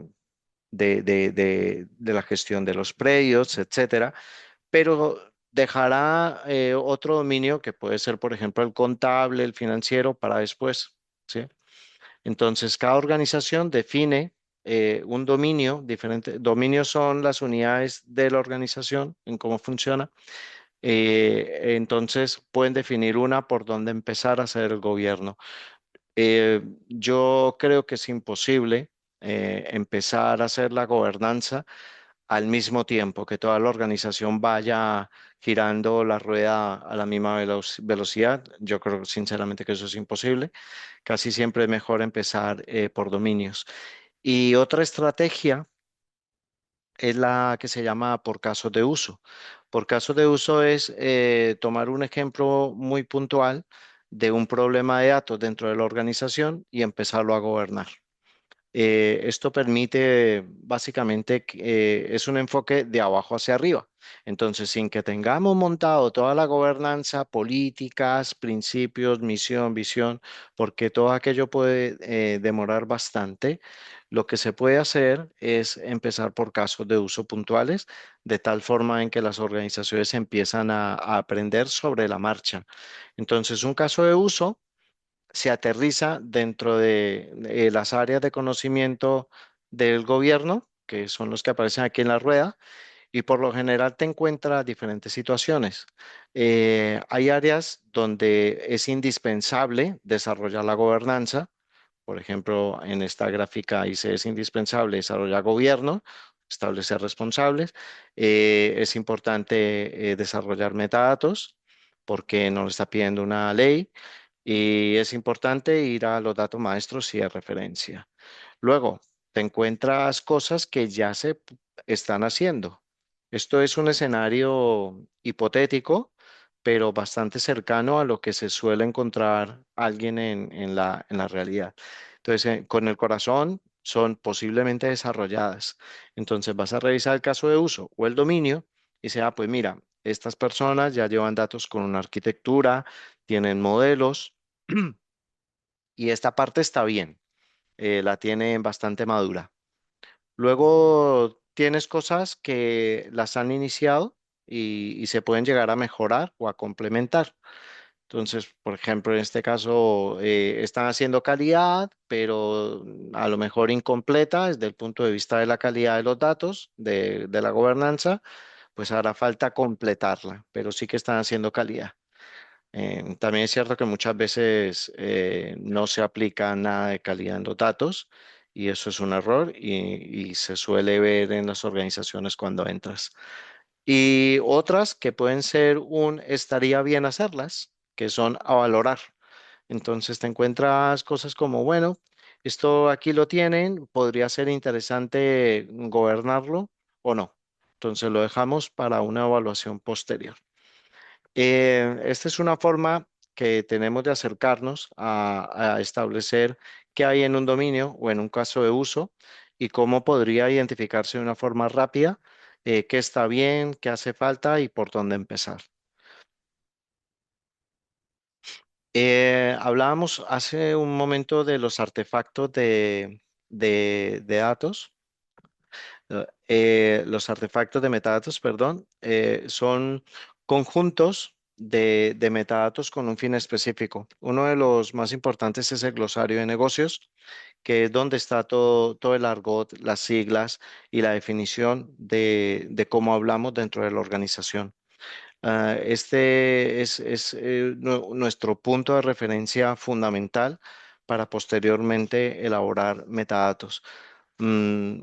de la gestión de los predios, etcétera, pero dejará otro dominio que puede ser, por ejemplo, el contable, el financiero, para después, ¿sí? Entonces, cada organización define un dominio diferente. Dominios son las unidades de la organización en cómo funciona. Entonces, pueden definir una por donde empezar a hacer el gobierno. Yo creo que es imposible empezar a hacer la gobernanza al mismo tiempo que toda la organización vaya girando la rueda a la misma velocidad. Yo creo sinceramente que eso es imposible. Casi siempre es mejor empezar por dominios. Y otra estrategia es la que se llama por casos de uso. Por casos de uso es tomar un ejemplo muy puntual de un problema de datos dentro de la organización y empezarlo a gobernar. Esto permite básicamente, es un enfoque de abajo hacia arriba. Entonces, sin que tengamos montado toda la gobernanza, políticas, principios, misión, visión, porque todo aquello puede demorar bastante, lo que se puede hacer es empezar por casos de uso puntuales, de tal forma en que las organizaciones empiezan a aprender sobre la marcha. Entonces, un caso de uso se aterriza dentro de las áreas de conocimiento del gobierno, que son los que aparecen aquí en la rueda, y por lo general te encuentras diferentes situaciones. Hay áreas donde es indispensable desarrollar la gobernanza. Por ejemplo, en esta gráfica dice es indispensable desarrollar gobierno, establecer responsables. Es importante desarrollar metadatos porque nos lo está pidiendo una ley y es importante ir a los datos maestros y de referencia. Luego, te encuentras cosas que ya se están haciendo. Esto es un escenario hipotético, pero bastante cercano a lo que se suele encontrar alguien en la realidad. Entonces, con el corazón son posiblemente desarrolladas. Entonces, vas a revisar el caso de uso o el dominio y sea, pues mira, estas personas ya llevan datos con una arquitectura, tienen modelos y esta parte está bien, la tienen bastante madura. Luego tienes cosas que las han iniciado y se pueden llegar a mejorar o a complementar. Entonces, por ejemplo, en este caso están haciendo calidad, pero a lo mejor incompleta desde el punto de vista de la calidad de los datos, de la gobernanza, pues hará falta completarla, pero sí que están haciendo calidad. También es cierto que muchas veces no se aplica nada de calidad en los datos y eso es un error y se suele ver en las organizaciones cuando entras. Y otras que pueden ser un estaría bien hacerlas, que son a valorar. Entonces te encuentras cosas como, bueno, esto aquí lo tienen, podría ser interesante gobernarlo o no. Entonces lo dejamos para una evaluación posterior. Esta es una forma que tenemos de acercarnos a establecer qué hay en un dominio o en un caso de uso y cómo podría identificarse de una forma rápida qué está bien, qué hace falta y por dónde empezar. Hablábamos hace un momento de los artefactos de datos. Los artefactos de metadatos, perdón, son conjuntos de metadatos con un fin específico. Uno de los más importantes es el glosario de negocios, que es donde está todo el argot, las siglas y la definición de cómo hablamos dentro de la organización. Este es nuestro punto de referencia fundamental para posteriormente elaborar metadatos. Mm,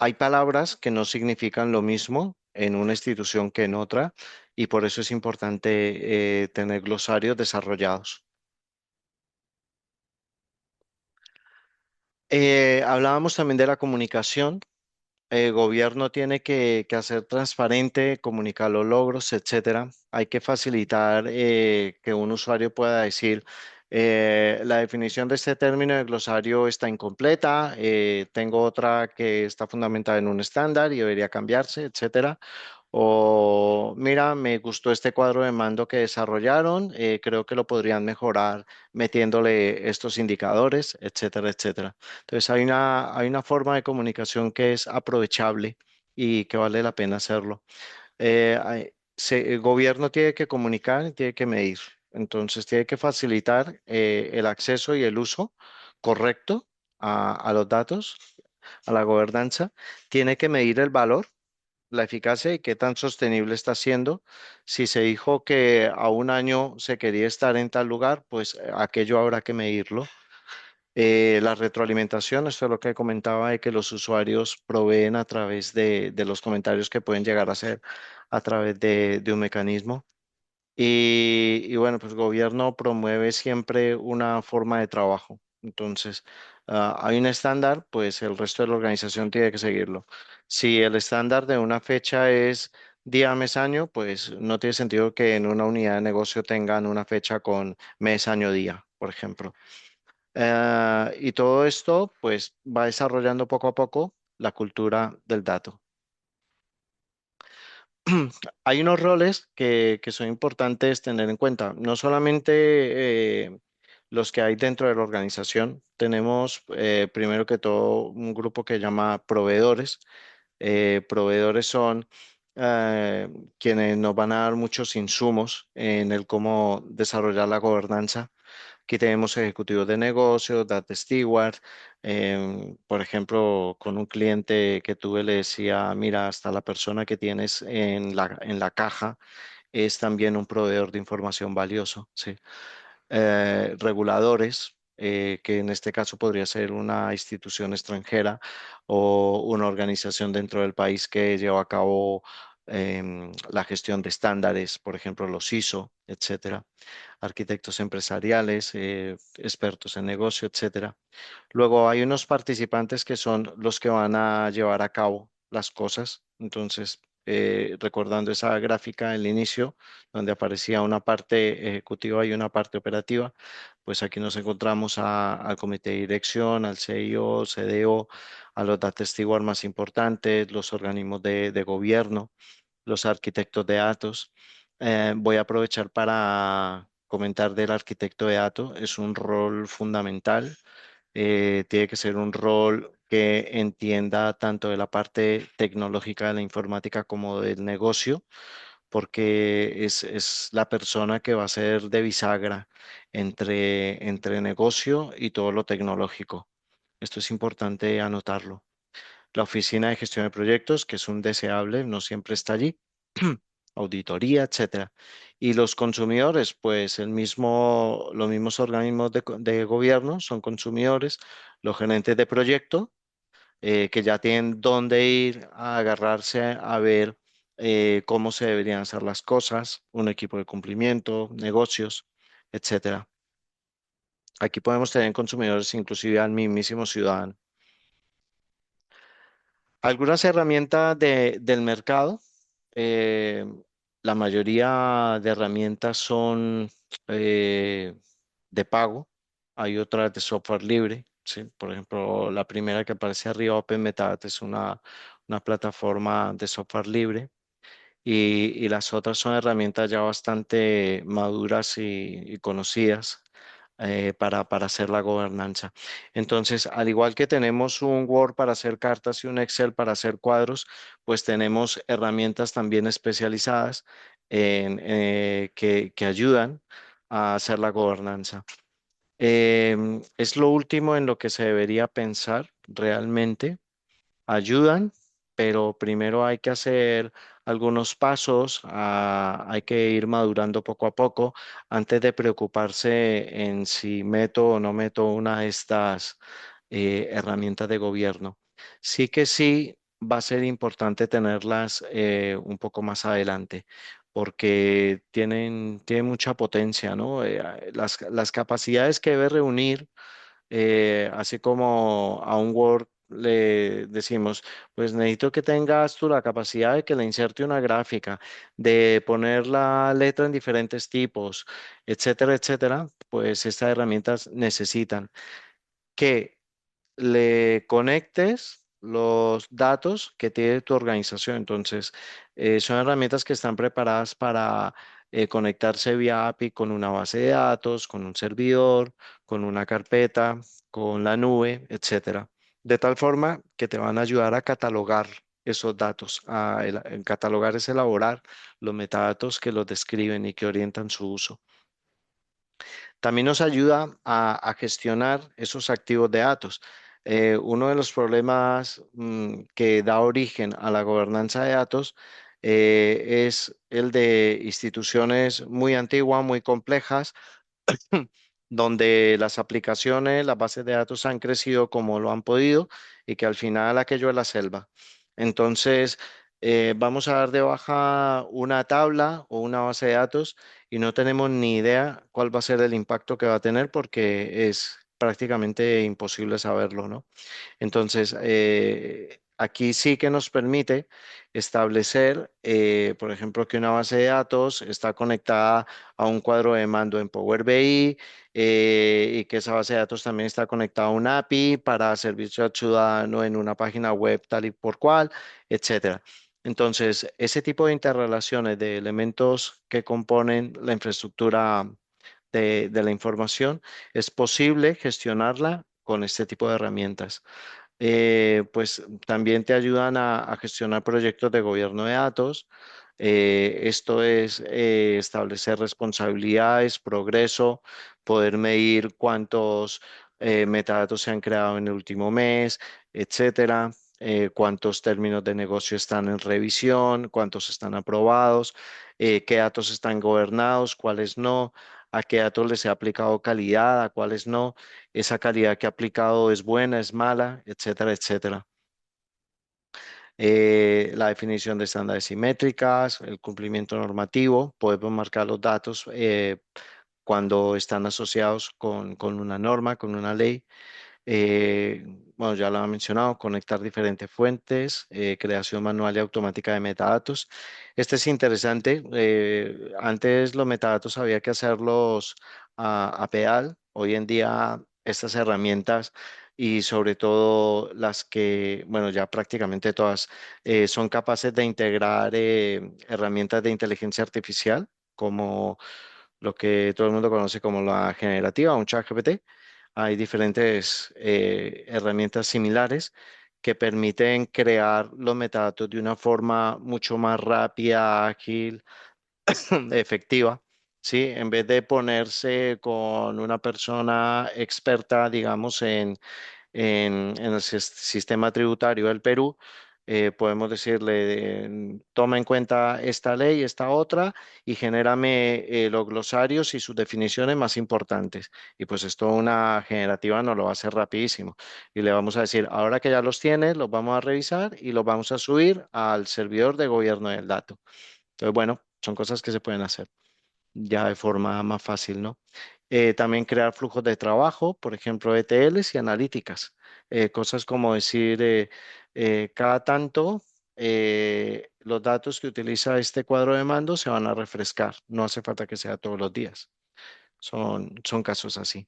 Hay palabras que no significan lo mismo en una institución que en otra y por eso es importante tener glosarios desarrollados. Hablábamos también de la comunicación. El gobierno tiene que hacer transparente, comunicar los logros, etcétera. Hay que facilitar que un usuario pueda decir, la definición de este término de glosario está incompleta, tengo otra que está fundamentada en un estándar y debería cambiarse, etcétera. O mira, me gustó este cuadro de mando que desarrollaron, creo que lo podrían mejorar metiéndole estos indicadores, etcétera, etcétera. Entonces hay una forma de comunicación que es aprovechable y que vale la pena hacerlo. El gobierno tiene que comunicar y tiene que medir. Entonces tiene que facilitar el acceso y el uso correcto a los datos, a la gobernanza. Tiene que medir el valor, la eficacia y qué tan sostenible está siendo. Si se dijo que a un año se quería estar en tal lugar, pues aquello habrá que medirlo. La retroalimentación, esto es lo que comentaba de que los usuarios proveen a través de los comentarios que pueden llegar a hacer a través de un mecanismo. Y bueno, pues el gobierno promueve siempre una forma de trabajo. Entonces, hay un estándar, pues el resto de la organización tiene que seguirlo. Si el estándar de una fecha es día, mes, año, pues no tiene sentido que en una unidad de negocio tengan una fecha con mes, año, día, por ejemplo. Y todo esto, pues, va desarrollando poco a poco la cultura del dato. Hay unos roles que son importantes tener en cuenta, no solamente los que hay dentro de la organización. Tenemos, primero que todo, un grupo que llama proveedores. Proveedores son eh, quienes nos van a dar muchos insumos en el cómo desarrollar la gobernanza. Aquí tenemos ejecutivos de negocios, data steward. Por ejemplo, con un cliente que tuve le decía, mira, hasta la persona que tienes en la caja es también un proveedor de información valioso, ¿sí? Reguladores, que en este caso podría ser una institución extranjera o una organización dentro del país que lleva a cabo la gestión de estándares, por ejemplo, los ISO, etcétera. Arquitectos empresariales, expertos en negocio, etcétera. Luego hay unos participantes que son los que van a llevar a cabo las cosas. Entonces, recordando esa gráfica del inicio, donde aparecía una parte ejecutiva y una parte operativa, pues aquí nos encontramos al comité de dirección, al CIO, CDO, a los data stewards más importantes, los organismos de gobierno, los arquitectos de datos. Voy a aprovechar para comentar del arquitecto de datos. Es un rol fundamental. Tiene que ser un rol que entienda tanto de la parte tecnológica de la informática como del negocio, porque es la persona que va a ser de bisagra entre negocio y todo lo tecnológico. Esto es importante anotarlo. La oficina de gestión de proyectos, que es un deseable, no siempre está allí. Auditoría, etcétera. Y los consumidores, pues los mismos organismos de gobierno son consumidores, los gerentes de proyecto, que ya tienen dónde ir a agarrarse a ver cómo se deberían hacer las cosas, un equipo de cumplimiento, negocios, etcétera. Aquí podemos tener consumidores, inclusive al mismísimo ciudadano. Algunas herramientas del mercado. eh, la mayoría de herramientas son de pago. Hay otras de software libre. ¿Sí? Por ejemplo, la primera que aparece arriba, OpenMetadata, es una plataforma de software libre y las otras son herramientas ya bastante maduras y conocidas para hacer la gobernanza. Entonces, al igual que tenemos un Word para hacer cartas y un Excel para hacer cuadros, pues tenemos herramientas también especializadas que ayudan a hacer la gobernanza. Es lo último en lo que se debería pensar realmente. Ayudan, pero primero hay que hacer algunos pasos, hay que ir madurando poco a poco antes de preocuparse en si meto o no meto una de estas herramientas de gobierno. Sí que sí va a ser importante tenerlas un poco más adelante, porque tienen mucha potencia, ¿no? Las capacidades que debe reunir así como a un Word le decimos, pues necesito que tengas tú la capacidad de que le inserte una gráfica, de poner la letra en diferentes tipos, etcétera, etcétera, pues estas herramientas necesitan que le conectes los datos que tiene tu organización. Entonces, son herramientas que están preparadas para conectarse vía API con una base de datos, con un servidor, con una carpeta, con la nube, etcétera. De tal forma que te van a ayudar a catalogar esos datos. El catalogar es elaborar los metadatos que los describen y que orientan su uso. También nos ayuda a gestionar esos activos de datos. Uno de los problemas que da origen a la gobernanza de datos es el de instituciones muy antiguas, muy complejas, donde las aplicaciones, las bases de datos han crecido como lo han podido y que al final aquello es la selva. Entonces, vamos a dar de baja una tabla o una base de datos y no tenemos ni idea cuál va a ser el impacto que va a tener porque es prácticamente imposible saberlo, ¿no? Entonces, Aquí sí que nos permite establecer, por ejemplo, que una base de datos está conectada a un cuadro de mando en Power BI, y que esa base de datos también está conectada a un API para servicio al ciudadano en una página web tal y por cual, etcétera. Entonces, ese tipo de interrelaciones de elementos que componen la infraestructura de la información es posible gestionarla con este tipo de herramientas. Pues también te ayudan a gestionar proyectos de gobierno de datos. Esto es establecer responsabilidades, progreso, poder medir cuántos metadatos se han creado en el último mes, etcétera. Cuántos términos de negocio están en revisión, cuántos están aprobados, qué datos están gobernados, cuáles no, a qué datos les he aplicado calidad, a cuáles no, esa calidad que ha aplicado es buena, es mala, etcétera, etcétera. La definición de estándares y métricas, el cumplimiento normativo, podemos marcar los datos cuando están asociados con una norma, con una ley. Eh, bueno, ya lo he mencionado, conectar diferentes fuentes, creación manual y automática de metadatos. Este es interesante. Antes los metadatos había que hacerlos a pedal. Hoy en día estas herramientas y sobre todo las que, bueno, ya prácticamente todas son capaces de integrar herramientas de inteligencia artificial como lo que todo el mundo conoce como la generativa, un chat GPT. Hay diferentes herramientas similares que permiten crear los metadatos de una forma mucho más rápida, ágil, efectiva. ¿Sí? En vez de ponerse con una persona experta, digamos, en el sistema tributario del Perú, podemos decirle, toma en cuenta esta ley, esta otra, y genérame los glosarios y sus definiciones más importantes. Y pues esto una generativa nos lo va a hacer rapidísimo. Y le vamos a decir, ahora que ya los tienes, los vamos a revisar y los vamos a subir al servidor de gobierno del dato. Entonces, bueno, son cosas que se pueden hacer ya de forma más fácil, ¿no? También crear flujos de trabajo, por ejemplo, ETLs y analíticas. Cosas como decir, cada tanto los datos que utiliza este cuadro de mando se van a refrescar. No hace falta que sea todos los días. Son casos así.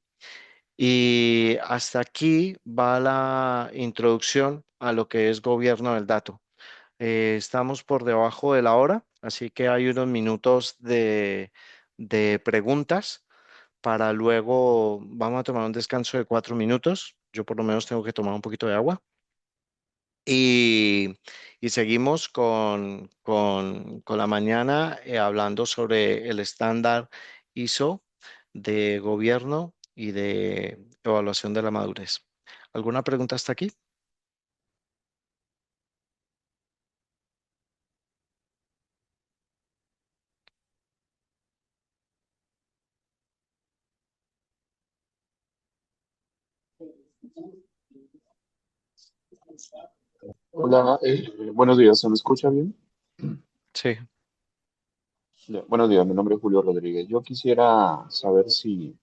Y hasta aquí va la introducción a lo que es gobierno del dato. Estamos por debajo de la hora, así que hay unos minutos de preguntas para luego, vamos a tomar un descanso de 4 minutos. Yo por lo menos tengo que tomar un poquito de agua. Y, y seguimos con la mañana hablando sobre el estándar ISO de gobierno y de evaluación de la madurez. ¿Alguna pregunta hasta aquí? Hola, buenos días, ¿se me escucha bien? Sí. Ya, buenos días, mi nombre es Julio Rodríguez. Yo quisiera saber si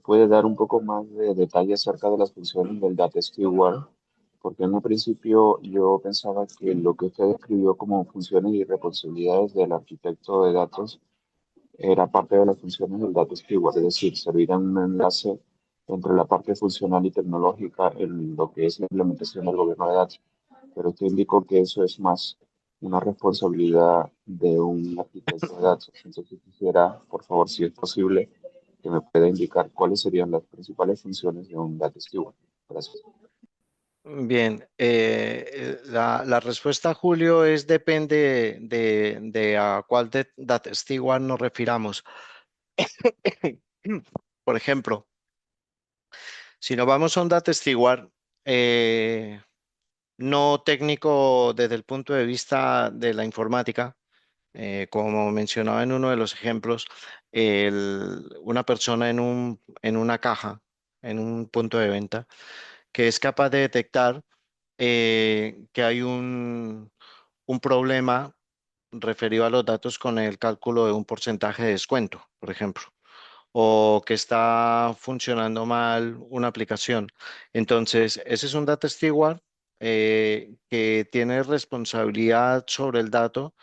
puede dar un poco más de detalle acerca de las funciones del Data Steward, porque en un principio yo pensaba que lo que usted describió como funciones y responsabilidades del arquitecto de datos era parte de las funciones del Data Steward, es decir, servir un enlace entre la parte funcional y tecnológica en lo que es la implementación del gobierno de datos. Pero usted indicó que eso es más una responsabilidad de un arquitecto de datos. Entonces quisiera, por favor, si es posible, que me pueda indicar cuáles serían las principales funciones de un data steward. Gracias. Bien, la respuesta, Julio, es depende de a cuál data steward nos refiramos. Por ejemplo, si nos vamos a un data steward no técnico desde el punto de vista de la informática, como mencionaba en uno de los ejemplos, una persona en una caja, en un punto de venta, que es capaz de detectar que hay un problema referido a los datos con el cálculo de un porcentaje de descuento, por ejemplo, o que está funcionando mal una aplicación. Entonces, ese es un data steward. que tiene responsabilidad sobre el dato,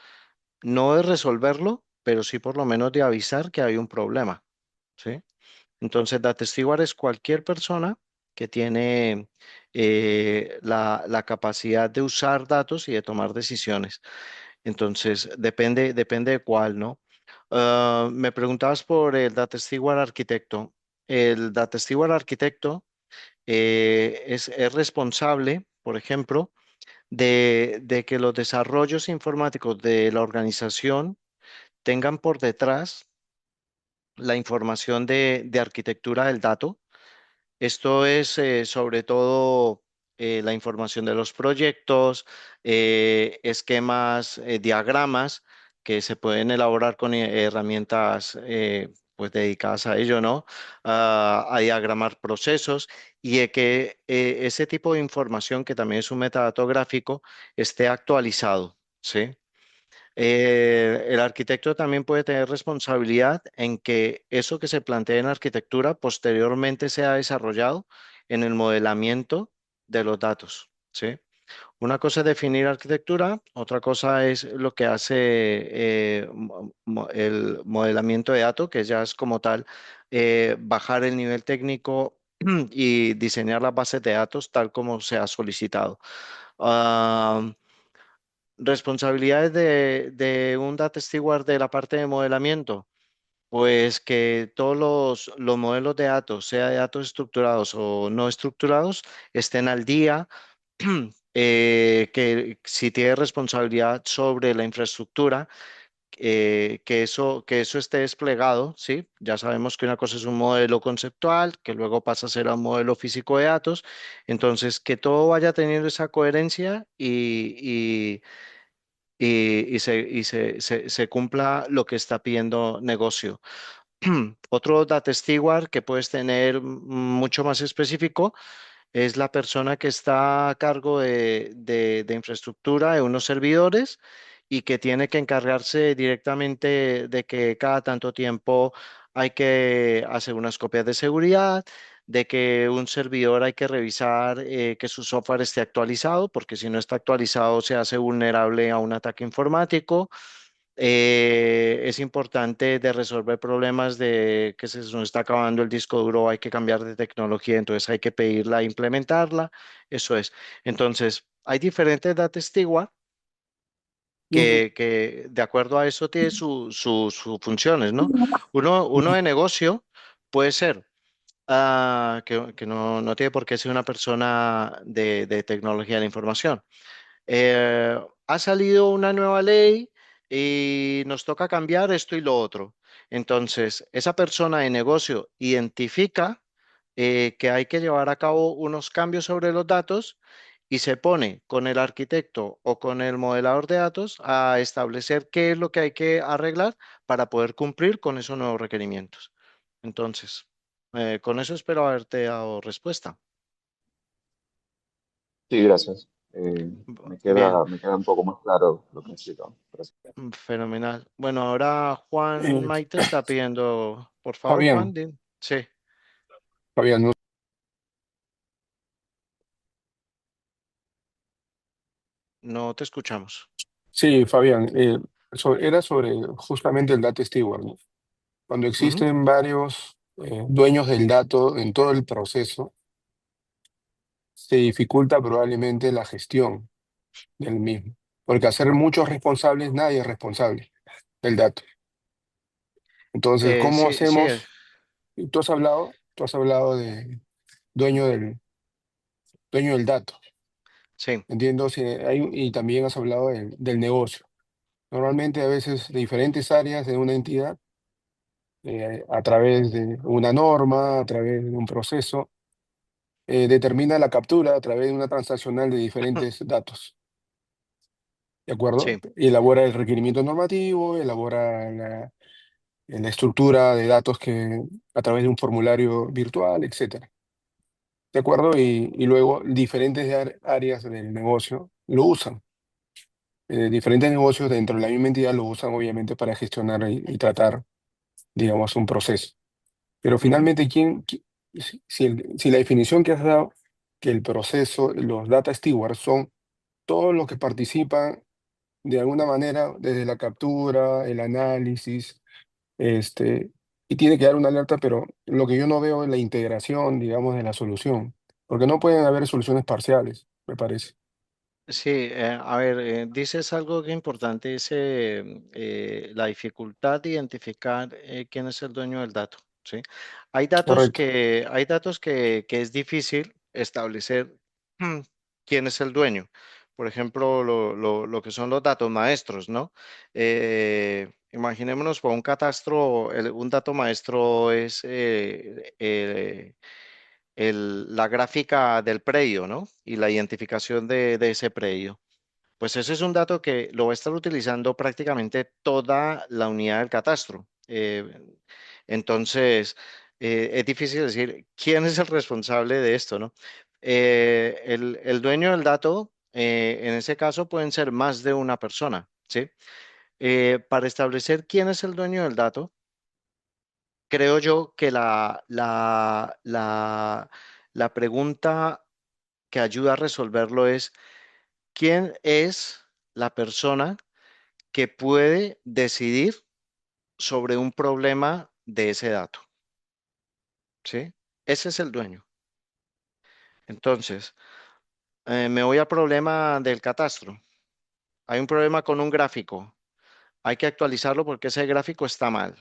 no de resolverlo, pero sí por lo menos de avisar que hay un problema, ¿sí? Entonces, Data Steward es cualquier persona que tiene la capacidad de usar datos y de tomar decisiones. Entonces, depende de cuál, ¿no? Me preguntabas por el Data Steward arquitecto. El Data Steward arquitecto es responsable, por ejemplo, de que los desarrollos informáticos de la organización tengan por detrás la información de arquitectura del dato. Esto es sobre todo la información de los proyectos, esquemas, diagramas que se pueden elaborar con herramientas pues dedicadas a ello, ¿no? A diagramar procesos y de que ese tipo de información, que también es un metadato gráfico, esté actualizado, ¿sí? El arquitecto también puede tener responsabilidad en que eso que se plantea en arquitectura posteriormente sea desarrollado en el modelamiento de los datos, ¿sí? Una cosa es definir arquitectura, otra cosa es lo que hace el modelamiento de datos, que ya es como tal bajar el nivel técnico y diseñar las bases de datos tal como se ha solicitado. Ah, responsabilidades de un data steward de la parte de modelamiento, pues que todos los modelos de datos, sea de datos estructurados o no estructurados, estén al día, que si tiene responsabilidad sobre la infraestructura, que eso esté desplegado, ¿sí? Ya sabemos que una cosa es un modelo conceptual, que luego pasa a ser un modelo físico de datos, entonces que todo vaya teniendo esa coherencia y se cumpla lo que está pidiendo negocio. Otro data steward que puedes tener mucho más específico es la persona que está a cargo de infraestructura de unos servidores y que tiene que encargarse directamente de que cada tanto tiempo hay que hacer unas copias de seguridad, de que un servidor hay que revisar que su software esté actualizado, porque si no está actualizado se hace vulnerable a un ataque informático. Es importante de resolver problemas de que se nos está acabando el disco duro, hay que cambiar de tecnología, entonces hay que pedirla e implementarla. Eso es. Entonces, hay diferentes data steward que de acuerdo a eso tiene sus funciones, ¿no? Uno de negocio puede ser que no tiene por qué ser una persona de tecnología de la información. Ha salido una nueva ley y nos toca cambiar esto y lo otro. Entonces, esa persona de negocio identifica que hay que llevar a cabo unos cambios sobre los datos y se pone con el arquitecto o con el modelador de datos a establecer qué es lo que hay que arreglar para poder cumplir con esos nuevos requerimientos. Entonces, con eso espero haberte dado respuesta. Sí, gracias. Bien. Me queda un poco más claro lo que he explicado. Gracias. Fenomenal. Bueno, ahora Juan Eh, Maite está pidiendo, por favor, Juan, Fabián, sí, Fabián, no te escuchamos. sí, Fabián, era sobre justamente el data steward, ¿no? Cuando Ujú. existen varios dueños del dato en todo el proceso, se dificulta probablemente la gestión del mismo, porque hacer muchos responsables, nadie es responsable del dato. Entonces, ¿cómo Sí, sí, hacemos? Tú has hablado de dueño dueño del dato, sí, entiendo, y también has hablado del negocio. Normalmente a veces de diferentes áreas de una entidad, a través de una norma, a través de un proceso, determina la captura a través de una transaccional de diferentes datos, ¿de acuerdo? sí, Y elabora el requerimiento normativo, elabora la estructura de datos que a través de un formulario virtual, etcétera, ¿de acuerdo? Y luego diferentes áreas del negocio lo usan. Diferentes negocios dentro de la misma entidad lo usan obviamente para gestionar y tratar, digamos, un proceso. Pero ujú, finalmente, si la definición que has dado que el proceso, los data stewards son todos los que participan de alguna manera desde la captura, el análisis, este, y tiene que dar una alerta, pero lo que yo no veo es la integración, digamos, de la solución, porque no pueden haber soluciones parciales, me parece. Sí, a ver, dices algo que importante, es la dificultad de identificar quién es el dueño del dato, ¿sí? Correcto. Hay datos que es difícil establecer mm, quién es el dueño. Por ejemplo, lo que son los datos maestros, ¿no? Imaginémonos por un catastro, un dato maestro es la gráfica del predio, ¿no? Y la identificación de ese predio. Pues ese es un dato que lo va a estar utilizando prácticamente toda la unidad del catastro. Entonces, es difícil decir quién es el responsable de esto, ¿no? El dueño del dato, en ese caso, pueden ser más de una persona, ¿sí? Para establecer quién es el dueño del dato, creo yo que la pregunta que ayuda a resolverlo es, ¿quién es la persona que puede decidir sobre un problema de ese dato? ¿Sí? Ese es el dueño. Entonces, me voy al problema del catastro. Hay un problema con un gráfico. Hay que actualizarlo porque ese gráfico está mal.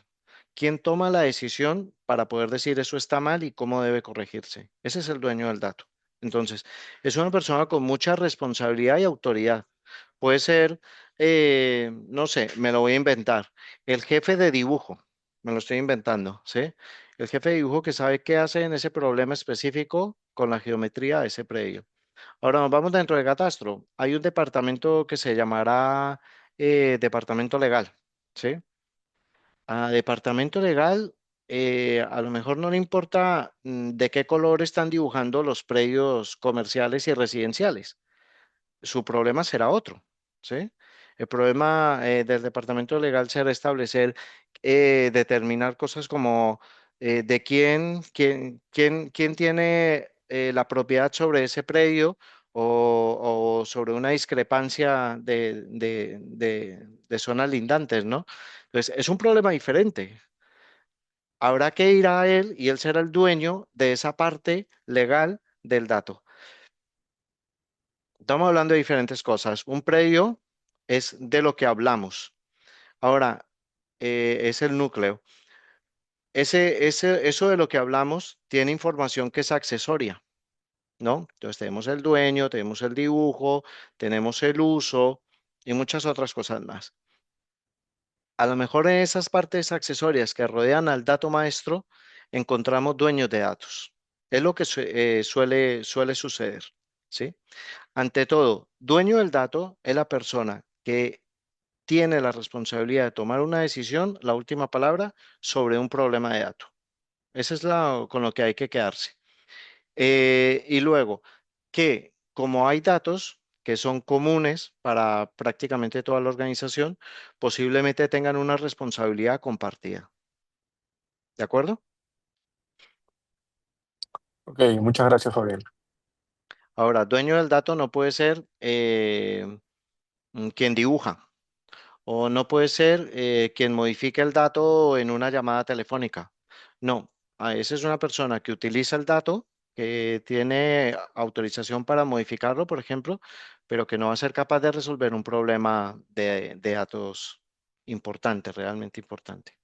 ¿Quién toma la decisión para poder decir eso está mal y cómo debe corregirse? Ese es el dueño del dato. Entonces, es una persona con mucha responsabilidad y autoridad. Puede ser, no sé, me lo voy a inventar, el jefe de dibujo, me lo estoy inventando, ¿sí? El jefe de dibujo que sabe qué hace en ese problema específico con la geometría de ese predio. Ahora nos vamos dentro de Catastro. Hay un departamento que se llamará departamento legal, ¿sí? A departamento legal, a lo mejor no le importa de qué color están dibujando los predios comerciales y residenciales. Su problema será otro, ¿sí? El problema del departamento legal será establecer, determinar cosas como de quién tiene la propiedad sobre ese predio o sobre una discrepancia de zonas lindantes, ¿no? Entonces, es un problema diferente. Habrá que ir a él y él será el dueño de esa parte legal del dato. Estamos hablando de diferentes cosas. Un predio es de lo que hablamos. Ahora, es el núcleo. Eso de lo que hablamos tiene información que es accesoria, ¿no? Entonces tenemos el dueño, tenemos el dibujo, tenemos el uso y muchas otras cosas más. A lo mejor en esas partes accesorias que rodean al dato maestro encontramos dueños de datos. Es lo que suele suceder, ¿sí? Ante todo, dueño del dato es la persona que tiene la responsabilidad de tomar una decisión, la última palabra, sobre un problema de dato. Ese es con lo que hay que quedarse. Y luego, que como hay datos que son comunes para prácticamente toda la organización, posiblemente tengan una responsabilidad compartida. ¿De acuerdo? Ok, muchas gracias, Fabián. Ahora, dueño del dato no puede ser quien dibuja. O no puede ser quien modifique el dato en una llamada telefónica. No, esa es una persona que utiliza el dato, que tiene autorización para modificarlo, por ejemplo, pero que no va a ser capaz de resolver un problema de datos importante, realmente importante.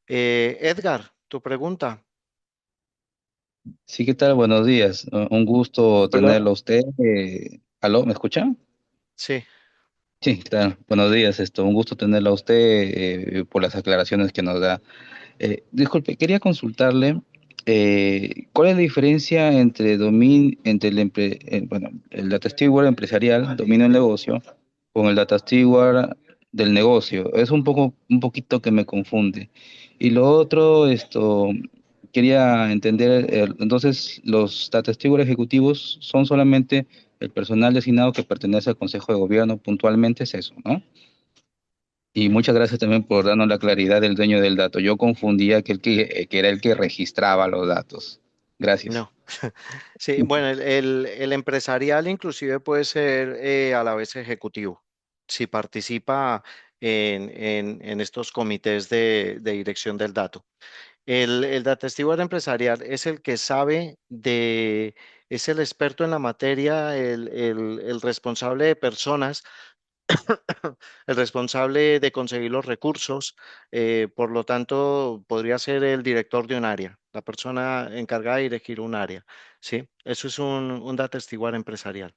Edgar, tu pregunta. Sí, ¿qué tal? Buenos días. Un gusto Hola. tenerlo a usted. ¿Aló? ¿Me escuchan? Sí, Sí, ¿qué tal? Buenos días. Un gusto tenerlo a usted por las aclaraciones que nos da. Disculpe, quería consultarle cuál es la diferencia entre bueno, el data steward empresarial, dominio del negocio, con el data steward del negocio. Es un poquito que me confunde. Y lo otro, quería entender, entonces los data steward ejecutivos son solamente el personal designado que pertenece al Consejo de Gobierno, puntualmente es eso, ¿no? Y muchas gracias también por darnos la claridad del dueño del dato. Yo confundía que era el que registraba los datos. Gracias. no. Sí, bueno, el empresarial inclusive puede ser a la vez ejecutivo, si participa en estos comités de dirección del dato. El data steward empresarial es el que sabe es el experto en la materia, el responsable de personas, el responsable de conseguir los recursos, por lo tanto, podría ser el director de un área, la persona encargada de dirigir un área, ¿sí? Eso es un data steward empresarial.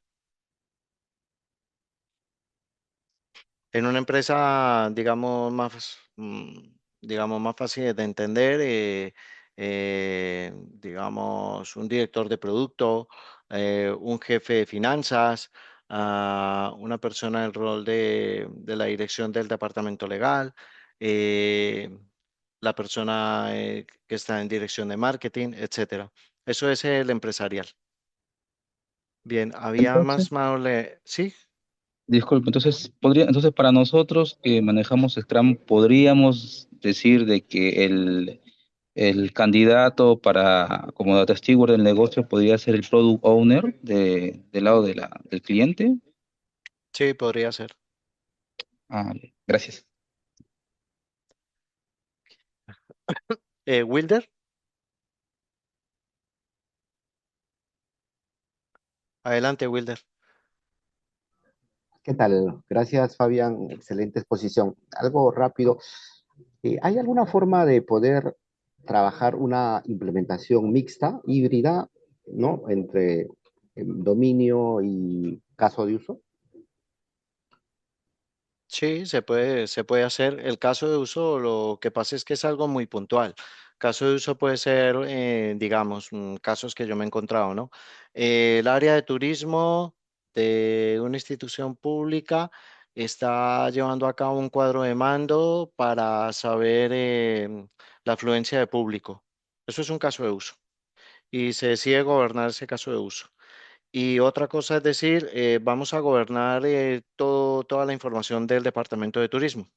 En una empresa, digamos, más fácil de entender, digamos, un director de producto, un jefe de finanzas, una persona en el rol de la dirección del departamento legal, eh, la persona que está en dirección de marketing, etcétera. Eso es el empresarial. Bien, había Entonces, más, sí. disculpe, entonces para nosotros que manejamos Scrum, podríamos decir de que el candidato para como data steward del negocio podría ser el product owner del lado del cliente. Sí, podría ser. Ah, gracias. Wilder, adelante, Wilder. ¿Qué tal? Gracias, Fabián. Excelente exposición. Algo rápido. ¿Hay alguna forma de poder trabajar una implementación mixta, híbrida, ¿no? Entre dominio y caso de uso? Sí, se puede hacer. El caso de uso, lo que pasa es que es algo muy puntual. Caso de uso puede ser, digamos, casos que yo me he encontrado, ¿no? El área de turismo de una institución pública está llevando a cabo un cuadro de mando para saber la afluencia de público. Eso es un caso de uso y se decide gobernar ese caso de uso. Y otra cosa es decir, vamos a gobernar toda la información del Departamento de Turismo.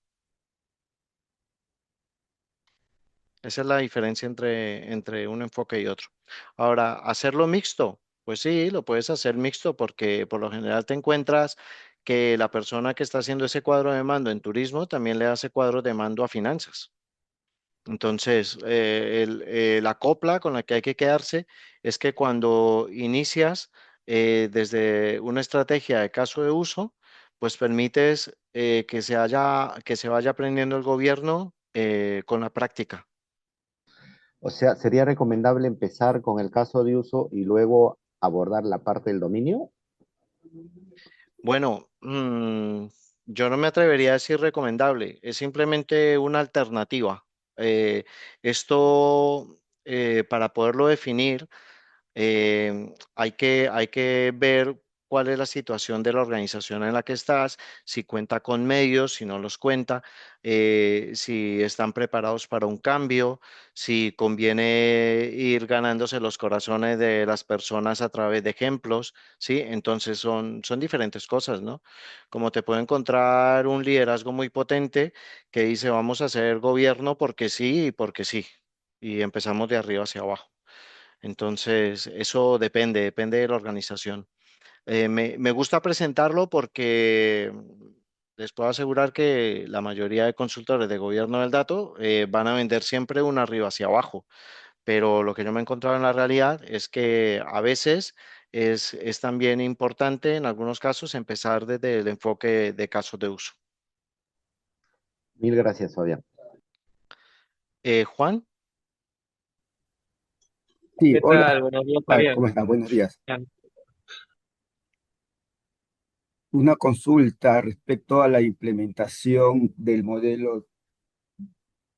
Esa es la diferencia entre un enfoque y otro. Ahora, hacerlo mixto, pues sí, lo puedes hacer mixto porque por lo general te encuentras que la persona que está haciendo ese cuadro de mando en turismo también le hace cuadro de mando a finanzas. Entonces, la copla con la que hay que quedarse es que cuando inicias desde una estrategia de caso de uso, pues permites que se vaya aprendiendo el gobierno con la práctica. O sea, ¿sería recomendable empezar con el caso de uso y luego abordar la parte del dominio? Bueno, yo no me atrevería a decir recomendable, es simplemente una alternativa. Eh, esto, para poderlo definir, hay que ver cuál es la situación de la organización en la que estás, si cuenta con medios, si no los cuenta, si están preparados para un cambio, si conviene ir ganándose los corazones de las personas a través de ejemplos, ¿sí? Entonces son diferentes cosas, ¿no? Como te puede encontrar un liderazgo muy potente que dice vamos a hacer gobierno porque sí y porque sí, y empezamos de arriba hacia abajo. Entonces, eso depende de la organización. Me gusta presentarlo porque les puedo asegurar que la mayoría de consultores de gobierno del dato van a vender siempre un arriba hacia abajo, pero lo que yo me he encontrado en la realidad es que a veces es también importante en algunos casos empezar desde el enfoque de casos de uso. Mil gracias, Fabián. Juan, Sí, ¿Qué hola. tal? Buenos días, ¿Cómo Fabián. está? Buenos días. Una consulta respecto a la implementación del modelo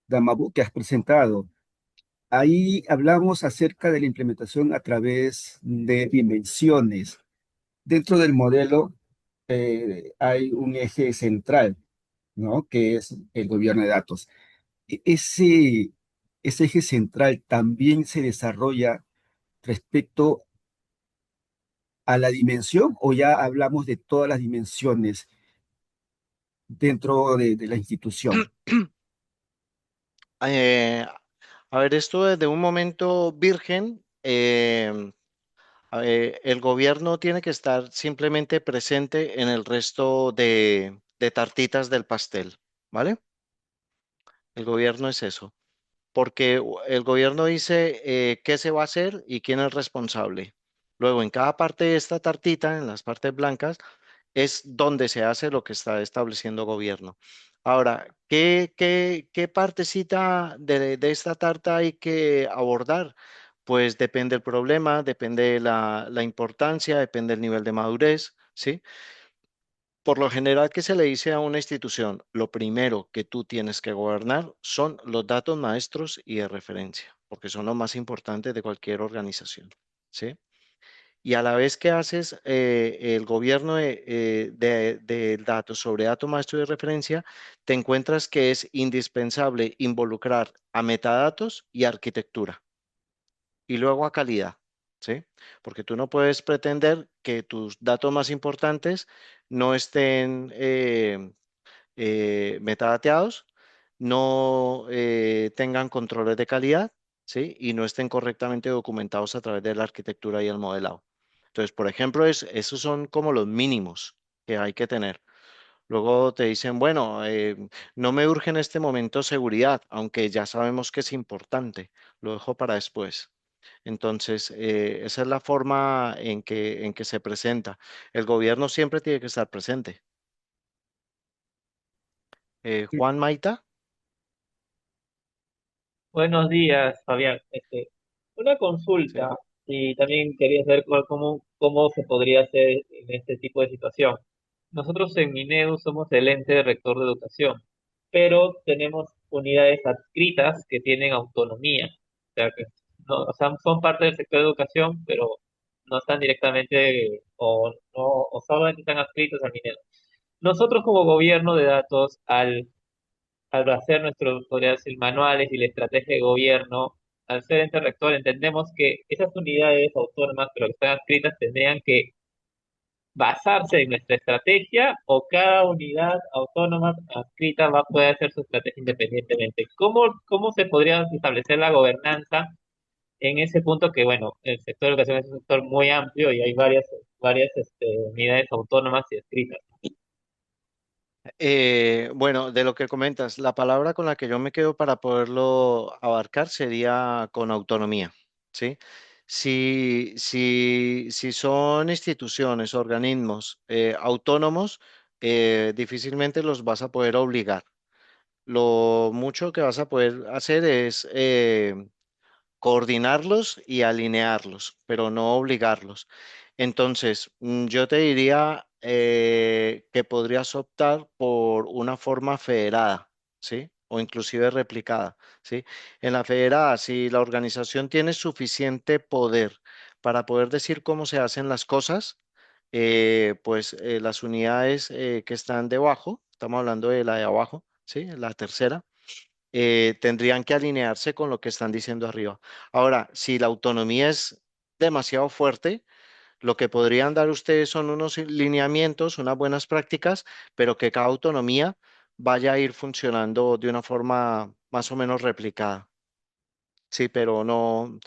Damabu que has presentado. Ahí hablamos acerca de la implementación a través de dimensiones. Dentro del modelo hay un eje central, ¿no? Que es el gobierno de datos. Ese eje central también se desarrolla respecto a la dimensión o ya hablamos de todas las dimensiones dentro de la institución. eh, a ver, esto desde un momento virgen. El gobierno tiene que estar simplemente presente en el resto de tartitas del pastel, ¿vale? El gobierno es eso, porque el gobierno dice qué se va a hacer y quién es responsable. Luego, en cada parte de esta tartita, en las partes blancas, es donde se hace lo que está estableciendo gobierno. Ahora, ¿qué partecita de esta tarta hay que abordar? Pues depende del problema, depende la importancia, depende del nivel de madurez, ¿sí? Por lo general, ¿qué se le dice a una institución? Lo primero que tú tienes que gobernar son los datos maestros y de referencia, porque son los más importantes de cualquier organización, ¿sí? Y a la vez que haces el gobierno de datos sobre datos maestros y de referencia, te encuentras que es indispensable involucrar a metadatos y arquitectura y luego a calidad, ¿sí? Porque tú no puedes pretender que tus datos más importantes no estén metadateados, no tengan controles de calidad, ¿sí? Y no estén correctamente documentados a través de la arquitectura y el modelado. Entonces, por ejemplo, esos son como los mínimos que hay que tener. Luego te dicen, bueno, no me urge en este momento seguridad, aunque ya sabemos que es importante, lo dejo para después. Entonces, esa es la forma en que se presenta. El gobierno siempre tiene que estar presente. Juan Maita. Buenos días, Fabián. Una Sí. consulta y también quería saber cómo se podría hacer en este tipo de situación. Nosotros en Minedu somos el ente rector de educación, pero tenemos unidades adscritas que tienen autonomía. O sea, que no, o sea, son parte del sector de educación, pero no están directamente o solamente están adscritos al Minedu. Nosotros como gobierno de datos, al hacer nuestros, podría decir, manuales y la estrategia de gobierno, al ser ente rector, entendemos que esas unidades autónomas, pero que están adscritas, tendrían que basarse en nuestra estrategia o cada unidad autónoma adscrita va a poder hacer su estrategia independientemente. ¿Cómo se podría establecer la gobernanza en ese punto que, bueno, el sector de educación es un sector muy amplio y hay varias unidades autónomas y adscritas? Bueno, de lo que comentas, la palabra con la que yo me quedo para poderlo abarcar sería con autonomía, ¿sí? Si son instituciones, organismos autónomos, difícilmente los vas a poder obligar. Lo mucho que vas a poder hacer es coordinarlos y alinearlos, pero no obligarlos. Entonces, yo te diría que podrías optar por una forma federada, ¿sí? O inclusive replicada, ¿sí? En la federada, si la organización tiene suficiente poder para poder decir cómo se hacen las cosas, pues las unidades que están debajo, estamos hablando de la de abajo, ¿sí? La tercera tendrían que alinearse con lo que están diciendo arriba. Ahora, si la autonomía es demasiado fuerte, lo que podrían dar ustedes son unos lineamientos, unas buenas prácticas, pero que cada autonomía vaya a ir funcionando de una forma más o menos replicada. Sí, pero no,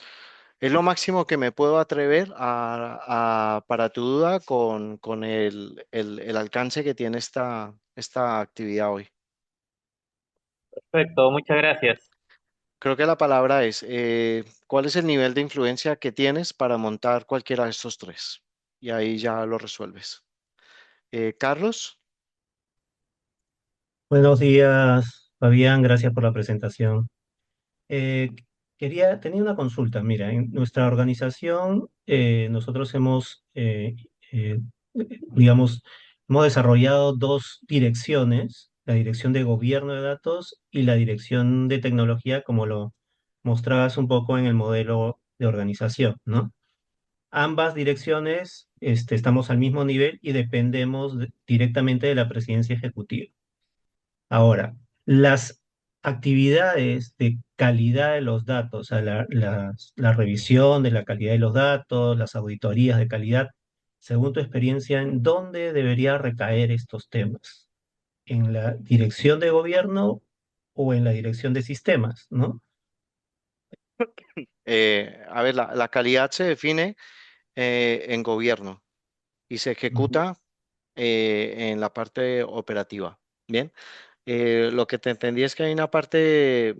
es lo máximo que me puedo atrever para tu duda con el alcance que tiene esta actividad hoy. Perfecto, muchas gracias. Creo que la palabra es, ¿cuál es el nivel de influencia que tienes para montar cualquiera de estos tres? Y ahí ya lo resuelves. Carlos, Buenos días, Fabián, gracias por la presentación. Eh, tenía una consulta. Mira, en nuestra organización nosotros eh, digamos, hemos desarrollado dos direcciones, la dirección de gobierno de datos y la dirección de tecnología, como lo mostrabas un poco en el modelo de organización, ¿no? Ambas direcciones, estamos al mismo nivel y dependemos directamente de la presidencia ejecutiva. Ahora, las actividades de calidad de los datos, o sea, la revisión de la calidad de los datos, las auditorías de calidad, según tu experiencia, ¿en dónde debería recaer estos temas? ¿En la dirección de gobierno o en la dirección de sistemas, ¿no? a ver, la calidad se define en gobierno y se Ujú. ejecuta en la parte operativa. Bien. Lo que te entendí es que hay una parte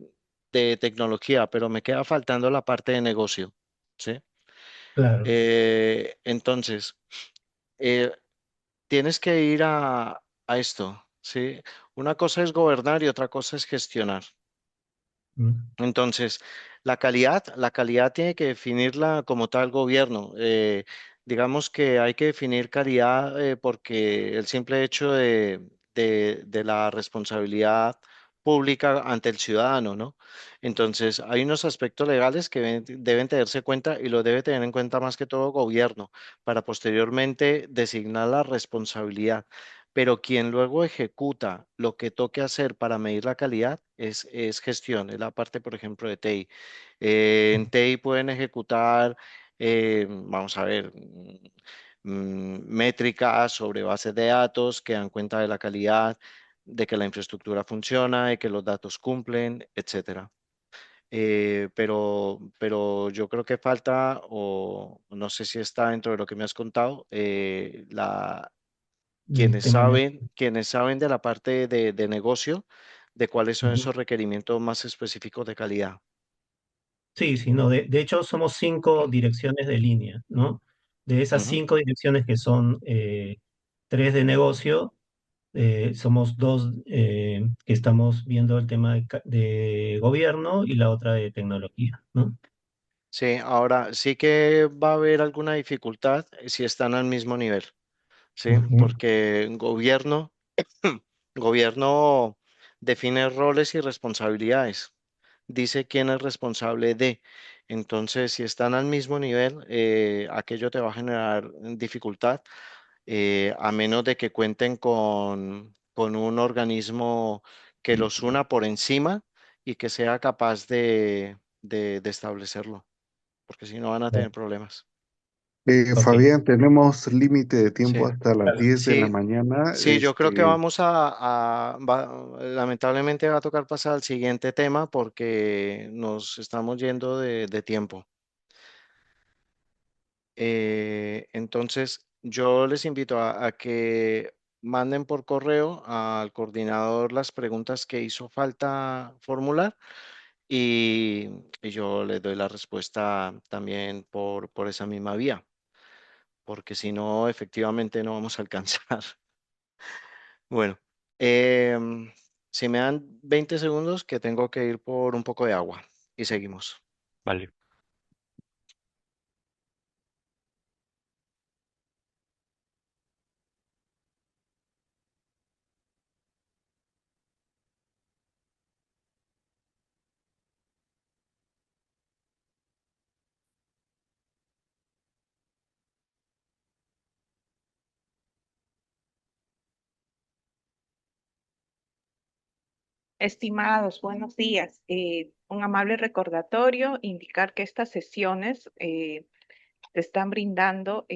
de tecnología, pero me queda faltando la parte de negocio, ¿sí? Claro. Entonces, eh, tienes que ir a esto, ¿sí? Una cosa es gobernar y otra cosa es gestionar. Mm. Entonces, la calidad tiene que definirla como tal gobierno. Digamos que hay que definir calidad porque el simple hecho de la responsabilidad pública ante el ciudadano, ¿no? Entonces, hay unos aspectos legales que deben tenerse cuenta y lo debe tener en cuenta más que todo gobierno para posteriormente designar la responsabilidad. Pero quien luego ejecuta lo que toque hacer para medir la calidad es gestión, es la parte, por ejemplo, de TI. En TI pueden ejecutar, vamos a ver, métricas sobre bases de datos que dan cuenta de la calidad, de que la infraestructura funciona, de que los datos cumplen, etcétera. Pero yo creo que falta, o no sé si está dentro de lo que me has contado, El tema de... quienes saben de la parte de negocio, de cuáles son Ujú. esos requerimientos más específicos de calidad. Sí, sí, no, de hecho somos 5 direcciones de línea, ¿no? De esas Ujú. 5 direcciones que son 3 de negocio, somos 2 que estamos viendo el tema de gobierno y la otra de tecnología, ¿no? Sí, ahora sí que va a haber alguna dificultad si están al mismo nivel, ¿sí? Ujú. Porque gobierno define roles y responsabilidades, dice quién es responsable de. Entonces, si están al mismo nivel, aquello te va a generar dificultad, a menos de que cuenten con un organismo que los una por encima y que sea capaz de establecerlo, porque si no van a tener problemas. Ok, Fabián, tenemos límite de tiempo Sí, hasta las 10 de la sí, mañana. sí, yo creo que vamos lamentablemente va a tocar pasar al siguiente tema porque nos estamos yendo de tiempo. Entonces, yo les invito a que manden por correo al coordinador las preguntas que hizo falta formular y, y yo les doy la respuesta también por esa misma vía, porque si no, efectivamente no vamos a alcanzar. Bueno, em, si me dan 20 segundos que tengo que ir por un poco de agua y seguimos. Vale. Estimados, buenos días. Un amable recordatorio, indicar que estas sesiones se están brindando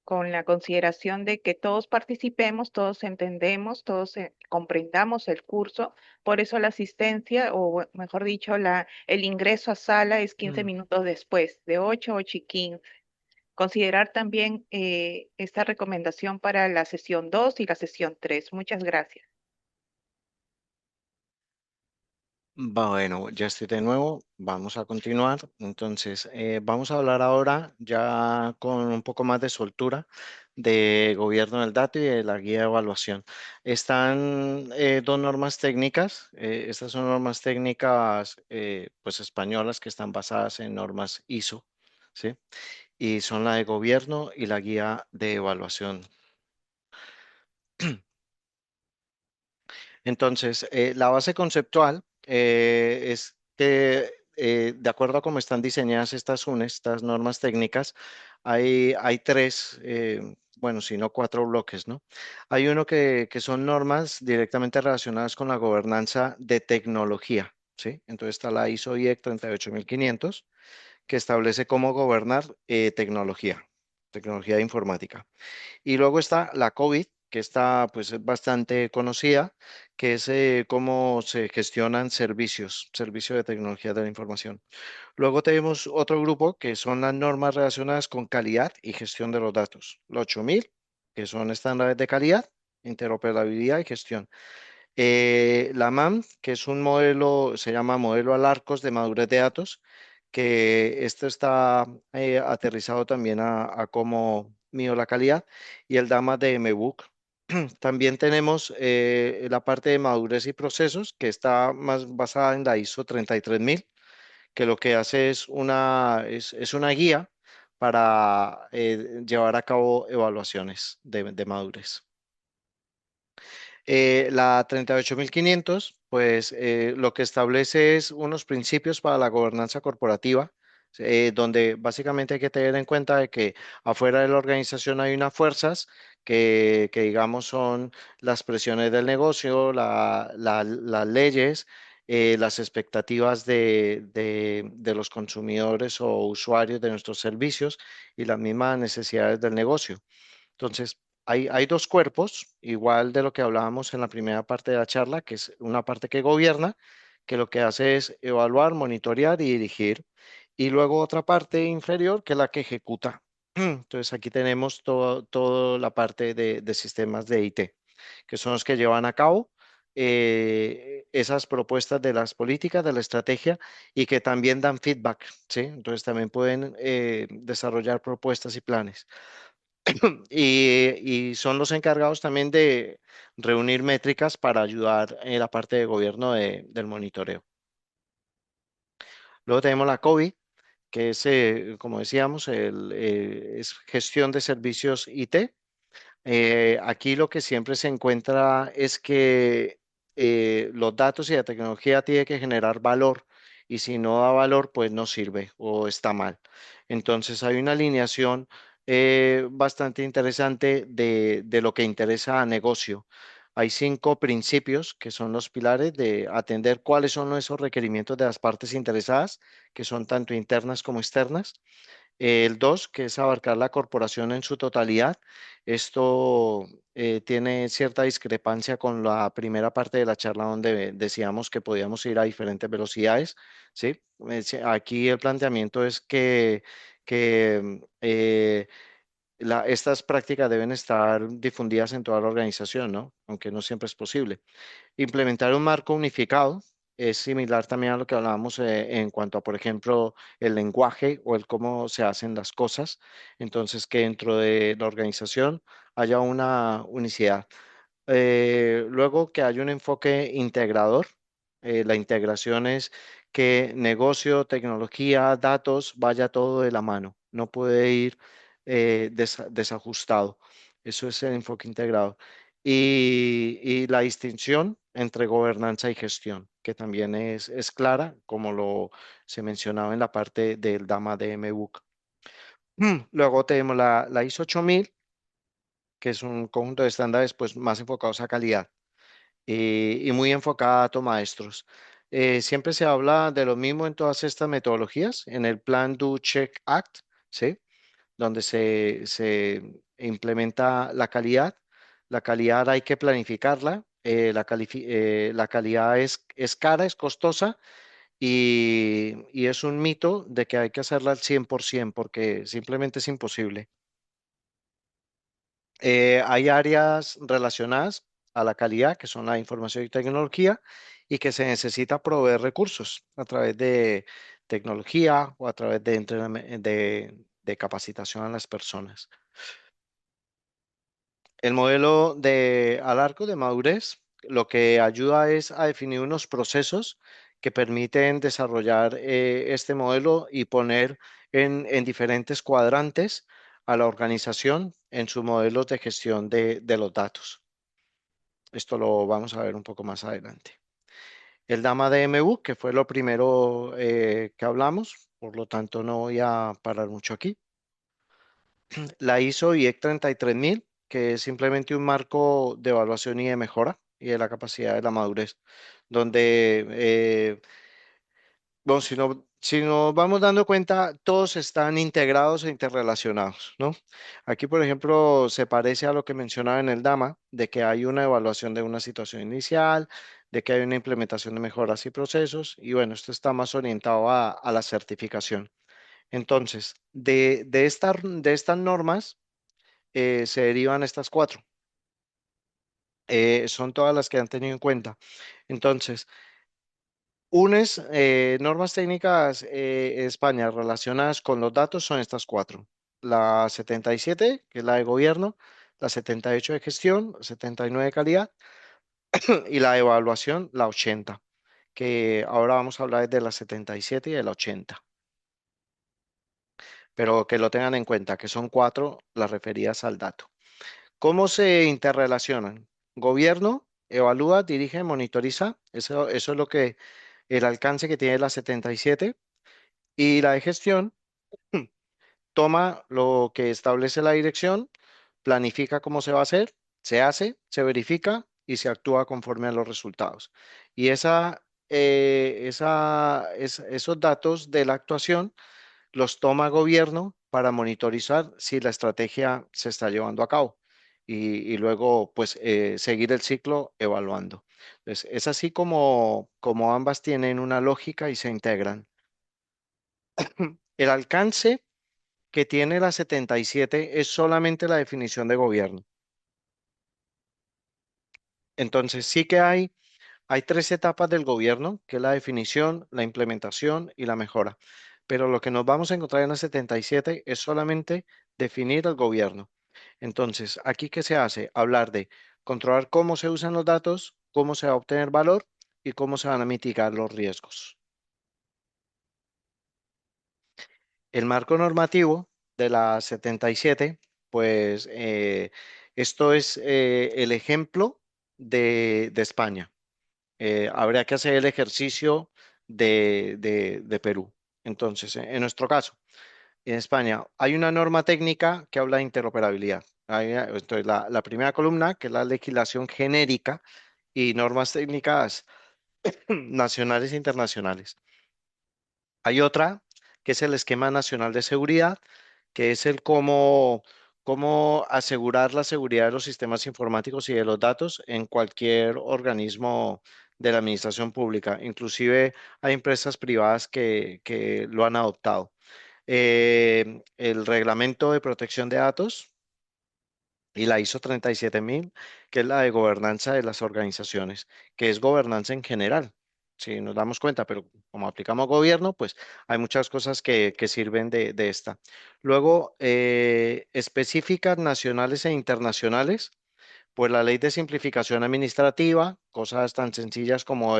con la consideración de que todos participemos, todos entendemos, todos comprendamos el curso. Por eso la asistencia, o mejor dicho, el ingreso a sala es 15 Mm. minutos después, de 8 a 8:15. Considerar también esta recomendación para la sesión 2 y la sesión 3. Muchas gracias. Bueno, ya estoy de nuevo. Vamos a continuar. Entonces, vamos a hablar ahora ya con un poco más de soltura de gobierno del dato y de la guía de evaluación. Están dos normas técnicas. Estas son normas técnicas pues españolas que están basadas en normas ISO, ¿sí? Y son la de gobierno y la guía de evaluación. Entonces, la base conceptual es que, de acuerdo a cómo están diseñadas estas UNES, estas normas técnicas, hay tres, bueno, si no cuatro bloques, ¿no? Hay uno que son normas directamente relacionadas con la gobernanza de tecnología, ¿sí? Entonces está la ISO IEC 38500, que establece cómo gobernar tecnología, tecnología informática. Y luego está la COVID, que esta pues es bastante conocida, que es cómo se gestionan servicios de tecnología de la información. Luego tenemos otro grupo que son las normas relacionadas con calidad y gestión de los datos. Los 8000, que son estándares de calidad, interoperabilidad y gestión. La MAM, que es un modelo, se llama modelo Alarcos de madurez de datos, que esto está aterrizado también a cómo mido la calidad, y el DAMA de MBOOK. También tenemos la parte de madurez y procesos, que está más basada en la ISO 33000, que lo que hace es una guía para llevar a cabo evaluaciones de madurez. La 38500, pues lo que establece es unos principios para la gobernanza corporativa, donde básicamente hay que tener en cuenta de que afuera de la organización hay unas fuerzas que digamos son las presiones del negocio, las leyes, las expectativas de los consumidores o usuarios de nuestros servicios y las mismas necesidades del negocio. Entonces, hay dos cuerpos, igual de lo que hablábamos en la primera parte de la charla, que es una parte que gobierna, que lo que hace es evaluar, monitorear y dirigir. Y luego otra parte inferior, que es la que ejecuta. Entonces, aquí tenemos toda la parte de sistemas de IT, que son los que llevan a cabo esas propuestas de las políticas, de la estrategia y que también dan feedback, ¿sí? Entonces, también pueden desarrollar propuestas y planes. Y son los encargados también de reunir métricas para ayudar en la parte de gobierno del monitoreo. Luego tenemos la COVID, que es, como decíamos, es gestión de servicios IT. Aquí lo que siempre se encuentra es que los datos y la tecnología tiene que generar valor y si no da valor, pues no sirve o está mal. Entonces hay una alineación bastante interesante de lo que interesa a negocio. Hay 5 principios que son los pilares de atender cuáles son esos requerimientos de las partes interesadas, que son tanto internas como externas. El 2, que es abarcar la corporación en su totalidad. Esto tiene cierta discrepancia con la primera parte de la charla donde decíamos que podíamos ir a diferentes velocidades, ¿sí? Aquí el planteamiento es que estas prácticas deben estar difundidas en toda la organización, ¿no? Aunque no siempre es posible. Implementar un marco unificado es similar también a lo que hablábamos en cuanto a, por ejemplo, el lenguaje o el cómo se hacen las cosas. Entonces, que dentro de la organización haya una unicidad. Luego, que haya un enfoque integrador. La integración es que negocio, tecnología, datos, vaya todo de la mano. No puede ir desajustado. Eso es el enfoque integrado y la distinción entre gobernanza y gestión, que también es clara, como lo se mencionaba en la parte del DAMA de MBOOK. Luego tenemos la ISO 8000, que es un conjunto de estándares pues, más enfocados a calidad y muy enfocada a tomaestros. Siempre se habla de lo mismo en todas estas metodologías, en el Plan, Do, Check, Act, ¿sí? Donde se implementa la calidad. La calidad hay que planificarla. La calidad es cara, es costosa y es un mito de que hay que hacerla al 100% porque simplemente es imposible. Hay áreas relacionadas a la calidad, que son la información y tecnología, y que se necesita proveer recursos a través de tecnología o a través de de capacitación a las personas. El modelo de Alarco de madurez lo que ayuda es a definir unos procesos que permiten desarrollar este modelo y poner en diferentes cuadrantes a la organización en sus modelos de gestión de los datos. Esto lo vamos a ver un poco más adelante. El DAMA de MU, que fue lo primero que hablamos, por lo tanto no voy a parar mucho aquí. La ISO IEC 33000, que es simplemente un marco de evaluación y de mejora y de la capacidad de la madurez, donde, bueno, si no Si nos vamos dando cuenta, todos están integrados e interrelacionados, ¿no? Aquí, por ejemplo, se parece a lo que mencionaba en el DAMA, de que hay una evaluación de una situación inicial, de que hay una implementación de mejoras y procesos, y bueno, esto está más orientado a la certificación. Entonces, de estas normas se derivan estas cuatro. Son todas las que han tenido en cuenta. Entonces, normas técnicas España relacionadas con los datos son estas cuatro. La 77, que es la de gobierno, la 78 de gestión, 79 de calidad y la de evaluación, la 80, que ahora vamos a hablar de la 77 y de la 80, pero que lo tengan en cuenta, que son cuatro las referidas al dato. ¿Cómo se interrelacionan? Gobierno evalúa, dirige, monitoriza. Eso es lo que el alcance que tiene la 77. Y la de gestión toma lo que establece la dirección, planifica cómo se va a hacer, se hace, se verifica y se actúa conforme a los resultados. Y esos datos de la actuación los toma gobierno para monitorizar si la estrategia se está llevando a cabo y luego pues seguir el ciclo evaluando. Entonces, es así como ambas tienen una lógica y se integran. El alcance que tiene la 77 es solamente la definición de gobierno. Entonces, sí que hay tres etapas del gobierno, que es la definición, la implementación y la mejora. Pero lo que nos vamos a encontrar en la 77 es solamente definir el gobierno. Entonces, ¿aquí qué se hace? Hablar de controlar cómo se usan los datos, cómo se va a obtener valor y cómo se van a mitigar los riesgos. El marco normativo de la 77, pues esto es el ejemplo de España. Habría que hacer el ejercicio de Perú. Entonces, en nuestro caso, en España hay una norma técnica que habla de interoperabilidad. Entonces, la primera columna, que es la legislación genérica y normas técnicas nacionales e internacionales. Hay otra, que es el Esquema Nacional de Seguridad, que es el cómo asegurar la seguridad de los sistemas informáticos y de los datos en cualquier organismo de la administración pública. Inclusive hay empresas privadas que lo han adoptado. El Reglamento de Protección de Datos y la ISO 37000, que es la de gobernanza de las organizaciones, que es gobernanza en general. Si nos damos cuenta, pero como aplicamos gobierno, pues hay muchas cosas que sirven de esta. Luego, específicas nacionales e internacionales, pues la ley de simplificación administrativa, cosas tan sencillas como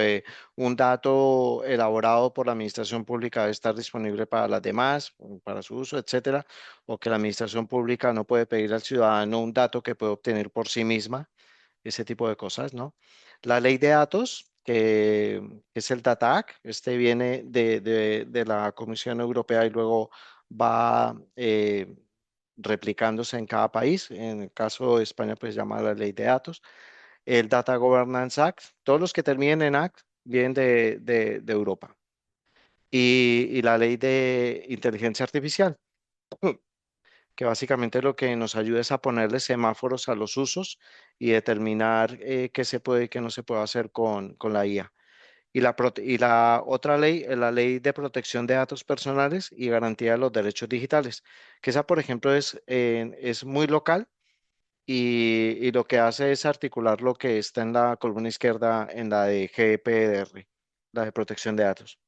un dato elaborado por la administración pública debe estar disponible para las demás, para su uso, etcétera, o que la administración pública no puede pedir al ciudadano un dato que puede obtener por sí misma, ese tipo de cosas, ¿no? La ley de datos, que es el Data Act, este viene de la Comisión Europea y luego va replicándose en cada país. En el caso de España, pues se llama la ley de datos. El Data Governance Act, todos los que terminen en Act vienen de Europa. Y la ley de inteligencia artificial, que básicamente lo que nos ayuda es a ponerle semáforos a los usos y determinar qué se puede y qué no se puede hacer con la IA. Y la otra ley es la ley de protección de datos personales y garantía de los derechos digitales, que esa, por ejemplo, es muy local y lo que hace es articular lo que está en la columna izquierda en la de GDPR, la de protección de datos.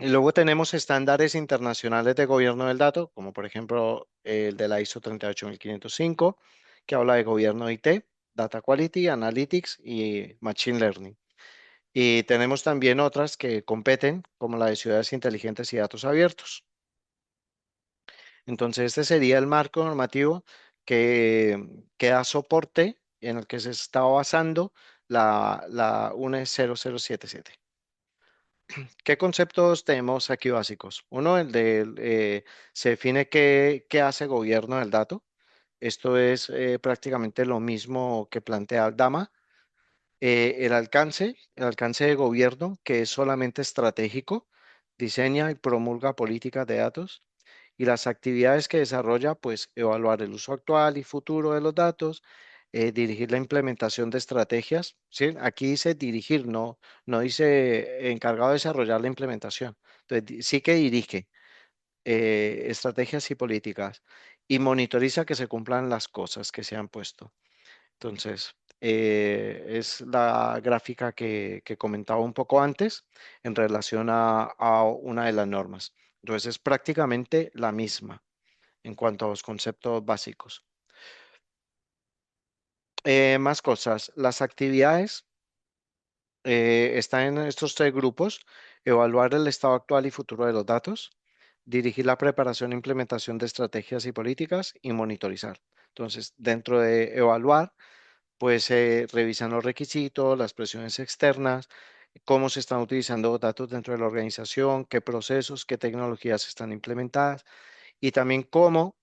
Y luego tenemos estándares internacionales de gobierno del dato, como por ejemplo el de la ISO 38505, que habla de gobierno de IT, Data Quality, Analytics y Machine Learning. Y tenemos también otras que competen, como la de ciudades inteligentes y datos abiertos. Entonces, este sería el marco normativo que da soporte en el que se está basando la UNE 0077. ¿Qué conceptos tenemos aquí básicos? Uno, se define qué hace gobierno del dato. Esto es prácticamente lo mismo que plantea el DAMA. El alcance de gobierno, que es solamente estratégico, diseña y promulga políticas de datos y las actividades que desarrolla, pues evaluar el uso actual y futuro de los datos, dirigir la implementación de estrategias, ¿sí? Aquí dice dirigir, no dice encargado de desarrollar la implementación. Entonces, sí que dirige estrategias y políticas y monitoriza que se cumplan las cosas que se han puesto. Entonces, es la gráfica que comentaba un poco antes en relación a una de las normas. Entonces, es prácticamente la misma en cuanto a los conceptos básicos. Más cosas. Las actividades están en estos tres grupos. Evaluar el estado actual y futuro de los datos, dirigir la preparación e implementación de estrategias y políticas y monitorizar. Entonces, dentro de evaluar, pues se revisan los requisitos, las presiones externas, cómo se están utilizando los datos dentro de la organización, qué procesos, qué tecnologías están implementadas y también cómo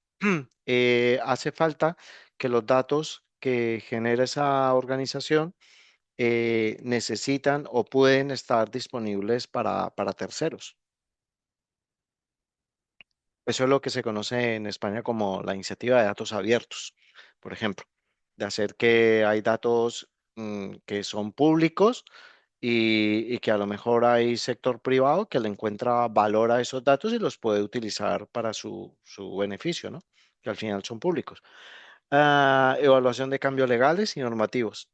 hace falta que los datos que genera esa organización necesitan o pueden estar disponibles para terceros. Eso es lo que se conoce en España como la iniciativa de datos abiertos, por ejemplo, de hacer que hay datos que son públicos y que a lo mejor hay sector privado que le encuentra valor a esos datos y los puede utilizar para su beneficio, ¿no? Que al final son públicos. Evaluación de cambios legales y normativos.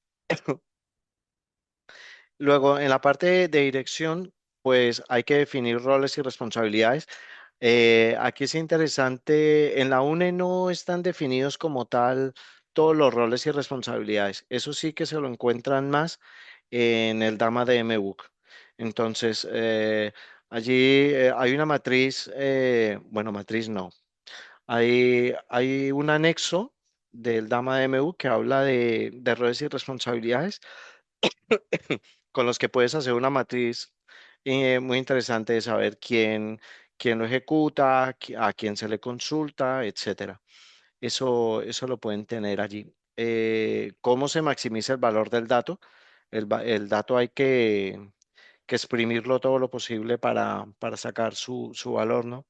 Luego, en la parte de dirección, pues hay que definir roles y responsabilidades. Aquí es interesante, en la UNE no están definidos como tal todos los roles y responsabilidades. Eso sí que se lo encuentran más en el DAMA de MBUC. Entonces, allí hay una matriz, bueno, matriz no, hay un anexo del DAMA de MBUC que habla de roles y responsabilidades con los que puedes hacer una matriz muy interesante de saber quién lo ejecuta, a quién se le consulta, etcétera. Eso lo pueden tener allí. ¿Cómo se maximiza el valor del dato? El dato hay que exprimirlo todo lo posible para sacar su valor, ¿no?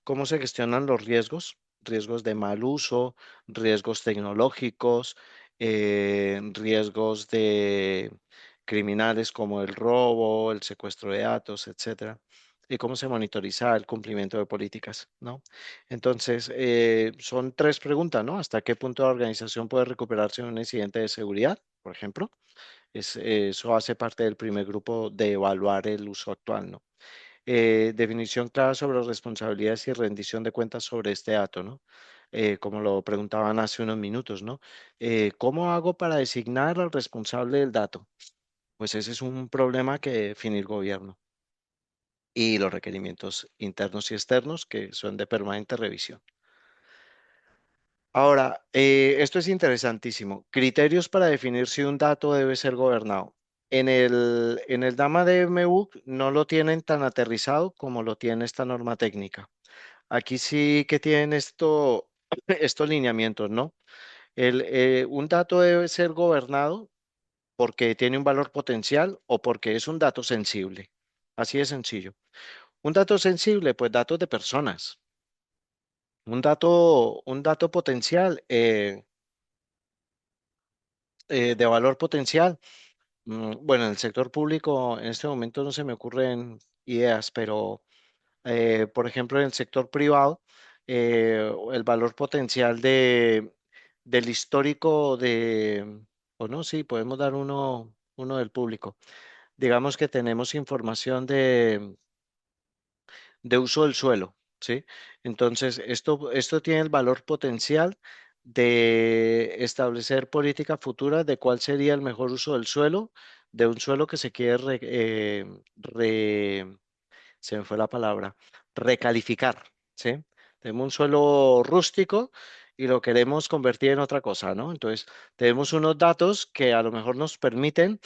¿Cómo se gestionan los riesgos? Riesgos de mal uso, riesgos tecnológicos, riesgos de criminales como el robo, el secuestro de datos, etcétera. Y cómo se monitoriza el cumplimiento de políticas, ¿no? Entonces, son tres preguntas, ¿no? ¿Hasta qué punto la organización puede recuperarse en un incidente de seguridad, por ejemplo? Eso hace parte del primer grupo de evaluar el uso actual, ¿no? Definición clara sobre responsabilidades y rendición de cuentas sobre este dato, ¿no? Como lo preguntaban hace unos minutos, ¿no? ¿Cómo hago para designar al responsable del dato? Pues ese es un problema que define el gobierno y los requerimientos internos y externos que son de permanente revisión. Ahora, esto es interesantísimo. Criterios para definir si un dato debe ser gobernado. En el DAMA de MBUC no lo tienen tan aterrizado como lo tiene esta norma técnica. Aquí sí que tienen estos lineamientos, ¿no? Un dato debe ser gobernado porque tiene un valor potencial o porque es un dato sensible. Así de sencillo. Un dato sensible, pues datos de personas. Un dato potencial. De valor potencial. Bueno, en el sector público en este momento no se me ocurren ideas, pero por ejemplo en el sector privado, el valor potencial del histórico o no, sí, podemos dar uno del público. Digamos que tenemos información de uso del suelo, ¿sí? Entonces, esto tiene el valor potencial de establecer política futura de cuál sería el mejor uso del suelo, de un suelo que se quiere, se me fue la palabra, recalificar, ¿sí? Tenemos un suelo rústico y lo queremos convertir en otra cosa, ¿no? Entonces, tenemos unos datos que a lo mejor nos permiten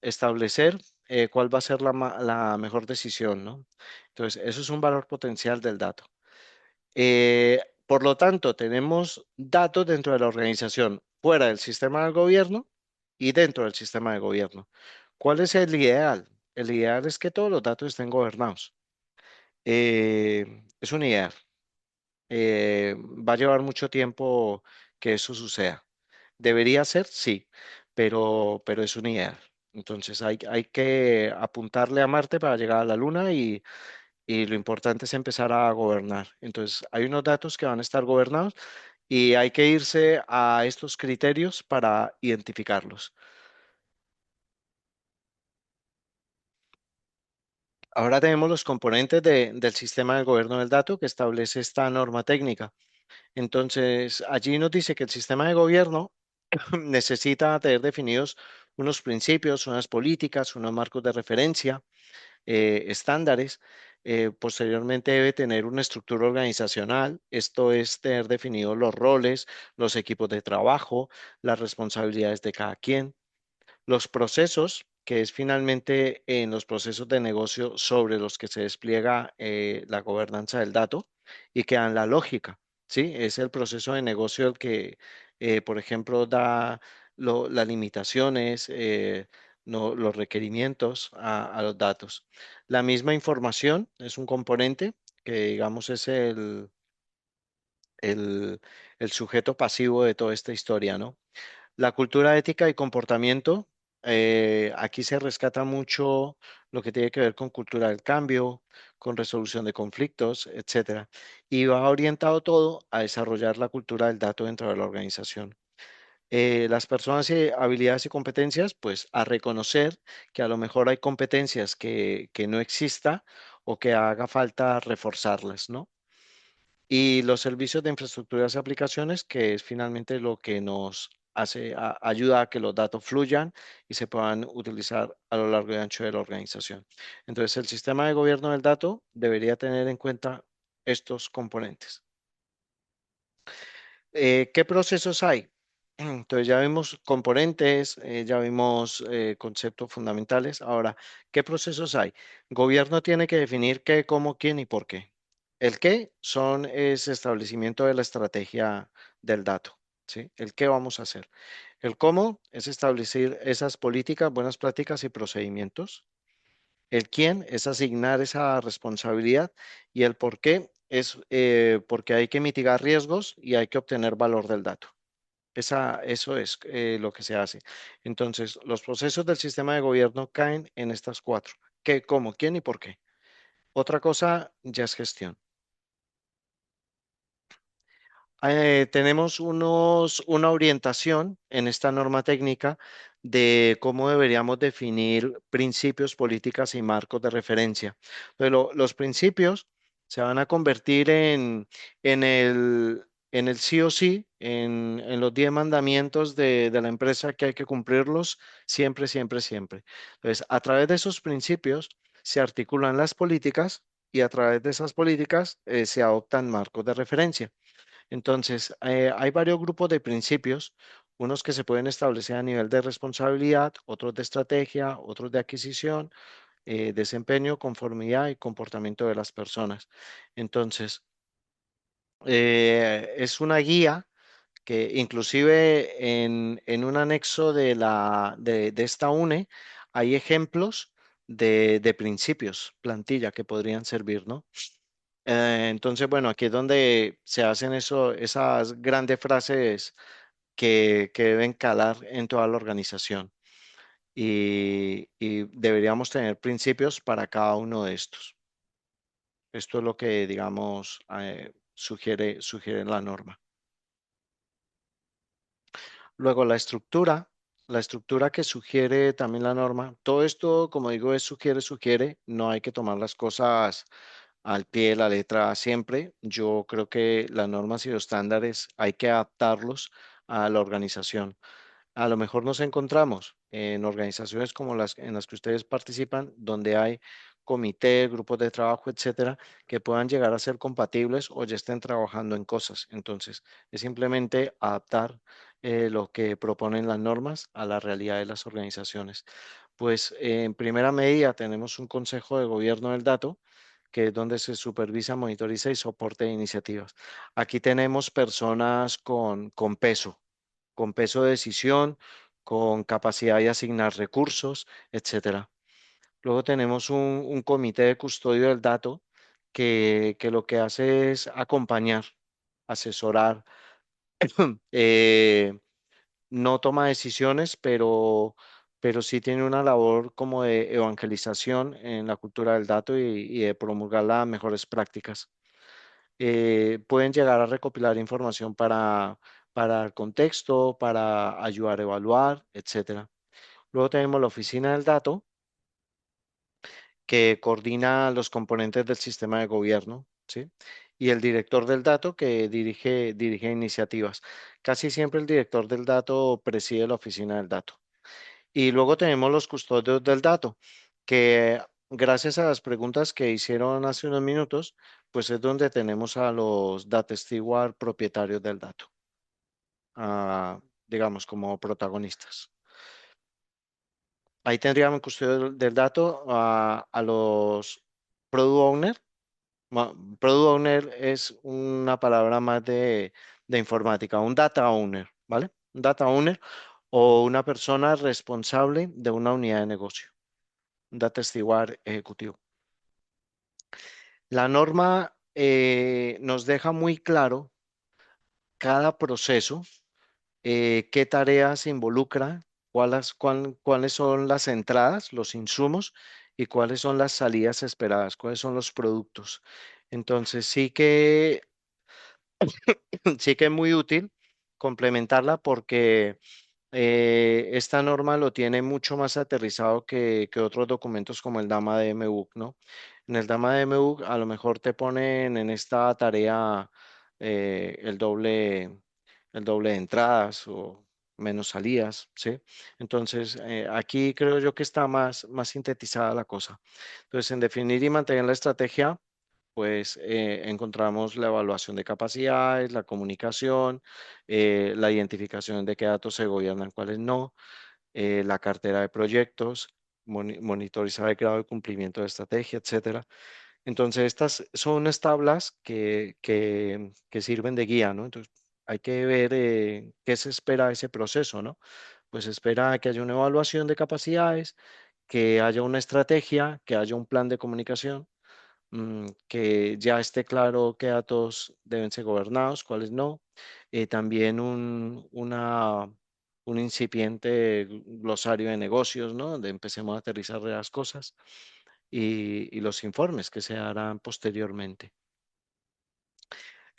establecer cuál va a ser la mejor decisión, ¿no? Entonces, eso es un valor potencial del dato. Por lo tanto, tenemos datos dentro de la organización fuera del sistema del gobierno y dentro del sistema de gobierno. ¿Cuál es el ideal? El ideal es que todos los datos estén gobernados. Es un ideal. Va a llevar mucho tiempo que eso suceda. ¿Debería ser? Sí, pero es un ideal. Entonces hay que apuntarle a Marte para llegar a la Luna y lo importante es empezar a gobernar. Entonces hay unos datos que van a estar gobernados y hay que irse a estos criterios para identificarlos. Ahora tenemos los componentes del sistema de gobierno del dato que establece esta norma técnica. Entonces, allí nos dice que el sistema de gobierno necesita tener definidos unos principios, unas políticas, unos marcos de referencia, estándares. Posteriormente debe tener una estructura organizacional, esto es tener definidos los roles, los equipos de trabajo, las responsabilidades de cada quien. Los procesos, que es finalmente en los procesos de negocio sobre los que se despliega la gobernanza del dato y que dan la lógica, ¿sí? Es el proceso de negocio el que, por ejemplo, da las limitaciones, los requerimientos a los datos. La misma información es un componente que, digamos, es el, el sujeto pasivo de toda esta historia, ¿no? La cultura ética y comportamiento, aquí se rescata mucho lo que tiene que ver con cultura del cambio, con resolución de conflictos, etcétera. Y va orientado todo a desarrollar la cultura del dato dentro de la organización. Las personas y habilidades y competencias, pues a reconocer que a lo mejor hay competencias que no exista o que haga falta reforzarlas, ¿no? Y los servicios de infraestructuras y aplicaciones, que es finalmente lo que nos hace, ayuda a que los datos fluyan y se puedan utilizar a lo largo y ancho de la organización. Entonces, el sistema de gobierno del dato debería tener en cuenta estos componentes. ¿Qué procesos hay? Entonces, ya vimos componentes, ya vimos conceptos fundamentales. Ahora, ¿qué procesos hay? Gobierno tiene que definir qué, cómo, quién y por qué. El qué es establecimiento de la estrategia del dato, ¿sí? El qué vamos a hacer. El cómo es establecer esas políticas, buenas prácticas y procedimientos. El quién es asignar esa responsabilidad y el por qué es porque hay que mitigar riesgos y hay que obtener valor del dato. Eso es lo que se hace. Entonces, los procesos del sistema de gobierno caen en estas cuatro. ¿Qué, cómo, quién y por qué? Otra cosa ya es gestión. Tenemos una orientación en esta norma técnica de cómo deberíamos definir principios, políticas y marcos de referencia. Pero los principios se van a convertir en el sí o sí, en los 10 mandamientos de la empresa que hay que cumplirlos siempre, siempre, siempre. Entonces, a través de esos principios se articulan las políticas y a través de esas políticas se adoptan marcos de referencia. Entonces, hay varios grupos de principios, unos que se pueden establecer a nivel de responsabilidad, otros de estrategia, otros de adquisición, desempeño, conformidad y comportamiento de las personas. Entonces, es una guía que inclusive en un anexo de esta UNE hay ejemplos de principios, plantilla que podrían servir, ¿no? Entonces, bueno, aquí es donde se hacen esas grandes frases que deben calar en toda la organización y deberíamos tener principios para cada uno de estos. Esto es lo que, digamos, sugiere la norma. Luego, la estructura que sugiere también la norma. Todo esto, como digo, es sugiere. No hay que tomar las cosas al pie de la letra siempre. Yo creo que las normas y los estándares hay que adaptarlos a la organización. A lo mejor nos encontramos en organizaciones como las en las que ustedes participan, donde hay comités, grupos de trabajo, etcétera, que puedan llegar a ser compatibles o ya estén trabajando en cosas. Entonces, es simplemente adaptar lo que proponen las normas a la realidad de las organizaciones. Pues en primera medida tenemos un consejo de gobierno del dato que es donde se supervisa, monitoriza y soporte de iniciativas. Aquí tenemos personas con peso de decisión, con capacidad de asignar recursos, etcétera. Luego tenemos un comité de custodio del dato que lo que hace es acompañar, asesorar, eh, no toma decisiones, pero sí tiene una labor como de evangelización en la cultura del dato y de promulgar las mejores prácticas. Pueden llegar a recopilar información para el contexto, para ayudar a evaluar, etcétera. Luego tenemos la oficina del dato, que coordina los componentes del sistema de gobierno, ¿sí? Y el director del dato que dirige iniciativas. Casi siempre el director del dato preside la oficina del dato. Y luego tenemos los custodios del dato, que gracias a las preguntas que hicieron hace unos minutos, pues es donde tenemos a los data steward propietarios del dato, digamos, como protagonistas. Ahí tendríamos custodio del dato a los product owner. Product owner es una palabra más de informática, un data owner, ¿vale? Un data owner o una persona responsable de una unidad de negocio, un data steward ejecutivo. La norma nos deja muy claro cada proceso, qué tareas involucra, cuáles son las entradas, los insumos y cuáles son las salidas esperadas, cuáles son los productos. Entonces sí que es muy útil complementarla porque esta norma lo tiene mucho más aterrizado que otros documentos como el DAMA de MBUC, ¿no? En el DAMA de MBUC a lo mejor te ponen en esta tarea el doble de entradas o menos salidas, ¿sí? Entonces, aquí creo yo que está más sintetizada la cosa. Entonces, en definir y mantener la estrategia, pues encontramos la evaluación de capacidades, la comunicación, la identificación de qué datos se gobiernan, cuáles no, la cartera de proyectos, monitorizar el grado de cumplimiento de estrategia, etcétera. Entonces, estas son unas tablas que sirven de guía, ¿no? Entonces, hay que ver qué se espera de ese proceso, ¿no? Pues se espera que haya una evaluación de capacidades, que haya una estrategia, que haya un plan de comunicación, que ya esté claro qué datos deben ser gobernados, cuáles no. También un incipiente glosario de negocios, ¿no? Donde empecemos a aterrizar las cosas y los informes que se harán posteriormente.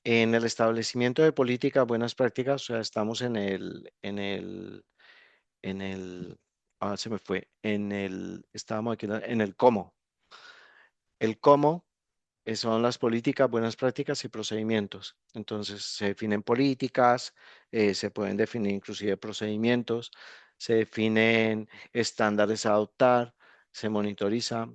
En el establecimiento de políticas, buenas prácticas, o sea, estamos se me fue, estábamos aquí, en el cómo. El cómo son las políticas, buenas prácticas y procedimientos. Entonces, se definen políticas, se pueden definir inclusive procedimientos, se definen estándares a adoptar, se monitoriza.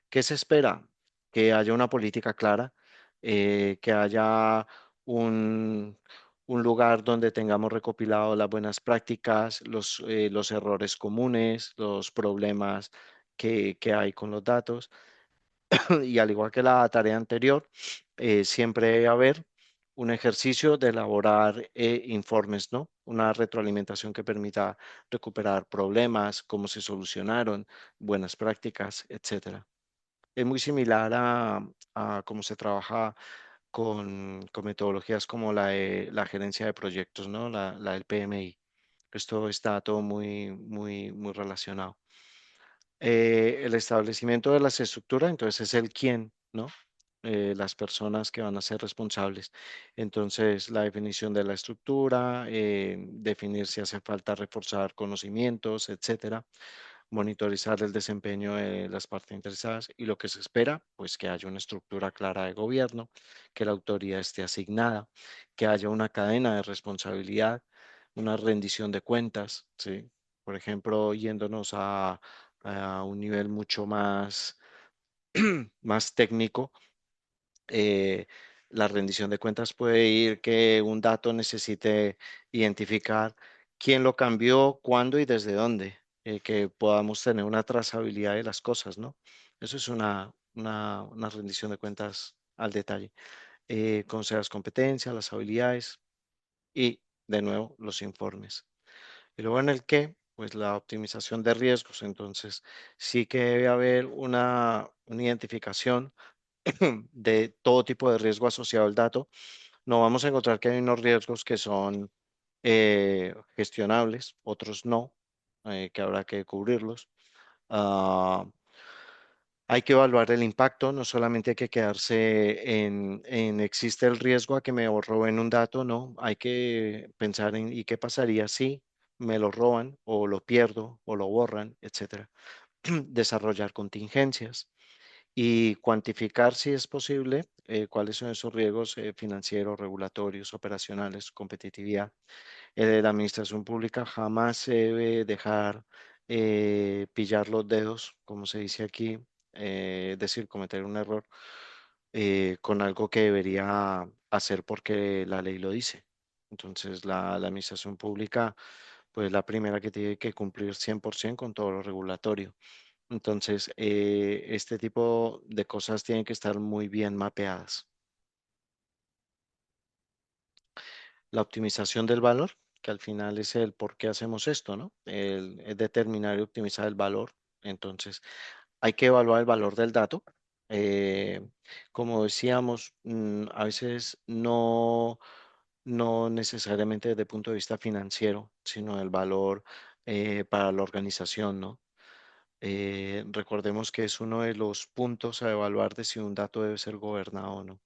¿Qué se espera? Que haya una política clara, que haya un, un lugar donde tengamos recopilado las buenas prácticas, los errores comunes, los problemas que hay con los datos. Y al igual que la tarea anterior, siempre debe haber un ejercicio de elaborar informes, ¿no? Una retroalimentación que permita recuperar problemas, cómo se solucionaron, buenas prácticas, etcétera. Es muy similar a cómo se trabaja con metodologías como la gerencia de proyectos, ¿no? La del PMI. Esto está todo muy relacionado. El establecimiento de las estructuras, entonces es el quién, ¿no? Las personas que van a ser responsables. Entonces, la definición de la estructura, definir si hace falta reforzar conocimientos, etcétera, monitorizar el desempeño de las partes interesadas y lo que se espera, pues que haya una estructura clara de gobierno, que la autoridad esté asignada, que haya una cadena de responsabilidad, una rendición de cuentas, ¿sí? Por ejemplo, yéndonos a un nivel mucho más técnico, eh, la rendición de cuentas puede ir que un dato necesite identificar quién lo cambió, cuándo y desde dónde, que podamos tener una trazabilidad de las cosas, ¿no? Eso es una rendición de cuentas al detalle. Conocer las competencias, las habilidades y, de nuevo, los informes. Y luego en el qué, pues la optimización de riesgos. Entonces, sí que debe haber una identificación de todo tipo de riesgo asociado al dato. No vamos a encontrar que hay unos riesgos que son gestionables, otros no, que habrá que cubrirlos. Ah, hay que evaluar el impacto, no solamente hay que quedarse en existe el riesgo a que me roben un dato, no, hay que pensar en y qué pasaría si me lo roban o lo pierdo o lo borran, etcétera. Desarrollar contingencias y cuantificar, si es posible, cuáles son esos riesgos financieros, regulatorios, operacionales, competitividad. La administración pública jamás se debe dejar pillar los dedos, como se dice aquí, es decir, cometer un error con algo que debería hacer porque la ley lo dice. Entonces, la administración pública, pues la primera que tiene que cumplir 100% con todo lo regulatorio. Entonces, este tipo de cosas tienen que estar muy bien mapeadas. La optimización del valor, que al final es el por qué hacemos esto, ¿no? Es determinar y optimizar el valor. Entonces, hay que evaluar el valor del dato. Eh, Como decíamos, a veces no necesariamente desde el punto de vista financiero, sino el valor para la organización, ¿no? Recordemos que es uno de los puntos a evaluar de si un dato debe ser gobernado o no.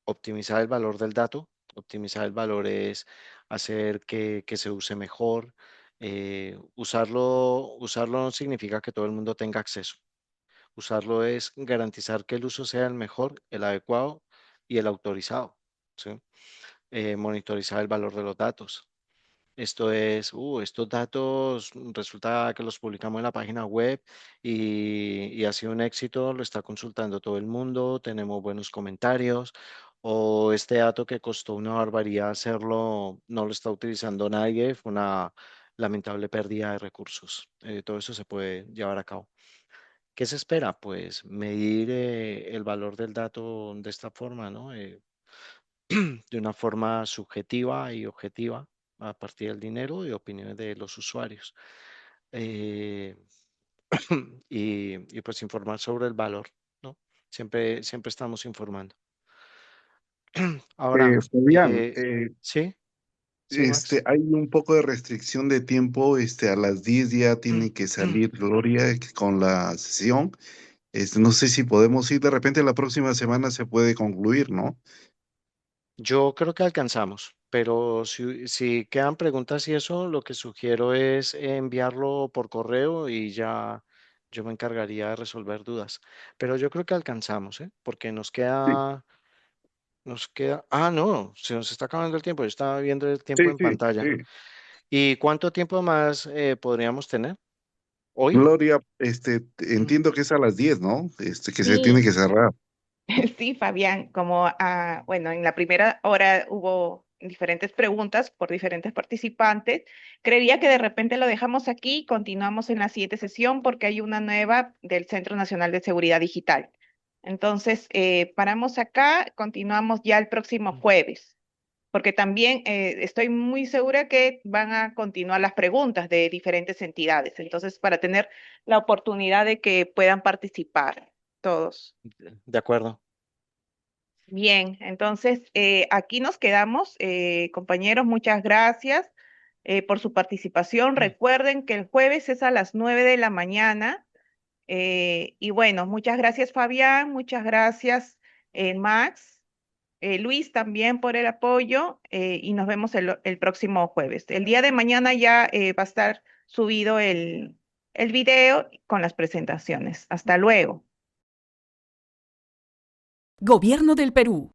Optimizar el valor del dato. Optimizar el valor es hacer que se use mejor. Usarlo no significa que todo el mundo tenga acceso. Usarlo es garantizar que el uso sea el mejor, el adecuado y el autorizado. ¿Sí? Monitorizar el valor de los datos. Esto es, estos datos resulta que los publicamos en la página web y ha sido un éxito, lo está consultando todo el mundo, tenemos buenos comentarios, o este dato que costó una barbaridad hacerlo, no lo está utilizando nadie, fue una lamentable pérdida de recursos. Todo eso se puede llevar a cabo. ¿Qué se espera? Pues medir el valor del dato de esta forma, ¿no? De una forma subjetiva y objetiva a partir del dinero y opiniones de los usuarios. Eh, y pues informar sobre el valor, ¿no? Siempre estamos informando. Ahora, Fabián, sí, sí, Max. hay un poco de restricción de tiempo. A las 10 ya tiene que salir Gloria con la sesión. No sé si podemos ir de repente la próxima semana se puede concluir, ¿no? Yo creo que alcanzamos, pero si quedan preguntas y eso, lo que sugiero es enviarlo por correo y ya yo me encargaría de resolver dudas. Pero yo creo que alcanzamos, ¿eh? Porque Sí, no, se nos está acabando el tiempo. Yo estaba viendo el tiempo sí, en sí, pantalla. sí. ¿Y cuánto tiempo más podríamos tener hoy? Gloria, entiendo que es a las 10, ¿no? Que se tiene Sí, que cerrar. sí, Fabián, como bueno, en la primera hora hubo diferentes preguntas por diferentes participantes, creería que de repente lo dejamos aquí y continuamos en la siguiente sesión porque hay una nueva del Centro Nacional de Seguridad Digital. Entonces, paramos acá, continuamos ya el próximo jueves, porque también estoy muy segura que van a continuar las preguntas de diferentes entidades. Entonces, para tener la oportunidad de que puedan participar todos. De acuerdo. Bien, entonces aquí nos quedamos, compañeros, muchas gracias por su participación. Recuerden que el jueves es a las 9 de la mañana. Y bueno, muchas gracias Fabián, muchas gracias Max, Luis también por el apoyo y nos vemos el próximo jueves. El día de mañana ya va a estar subido el video con las presentaciones. Hasta luego. Gobierno del Perú.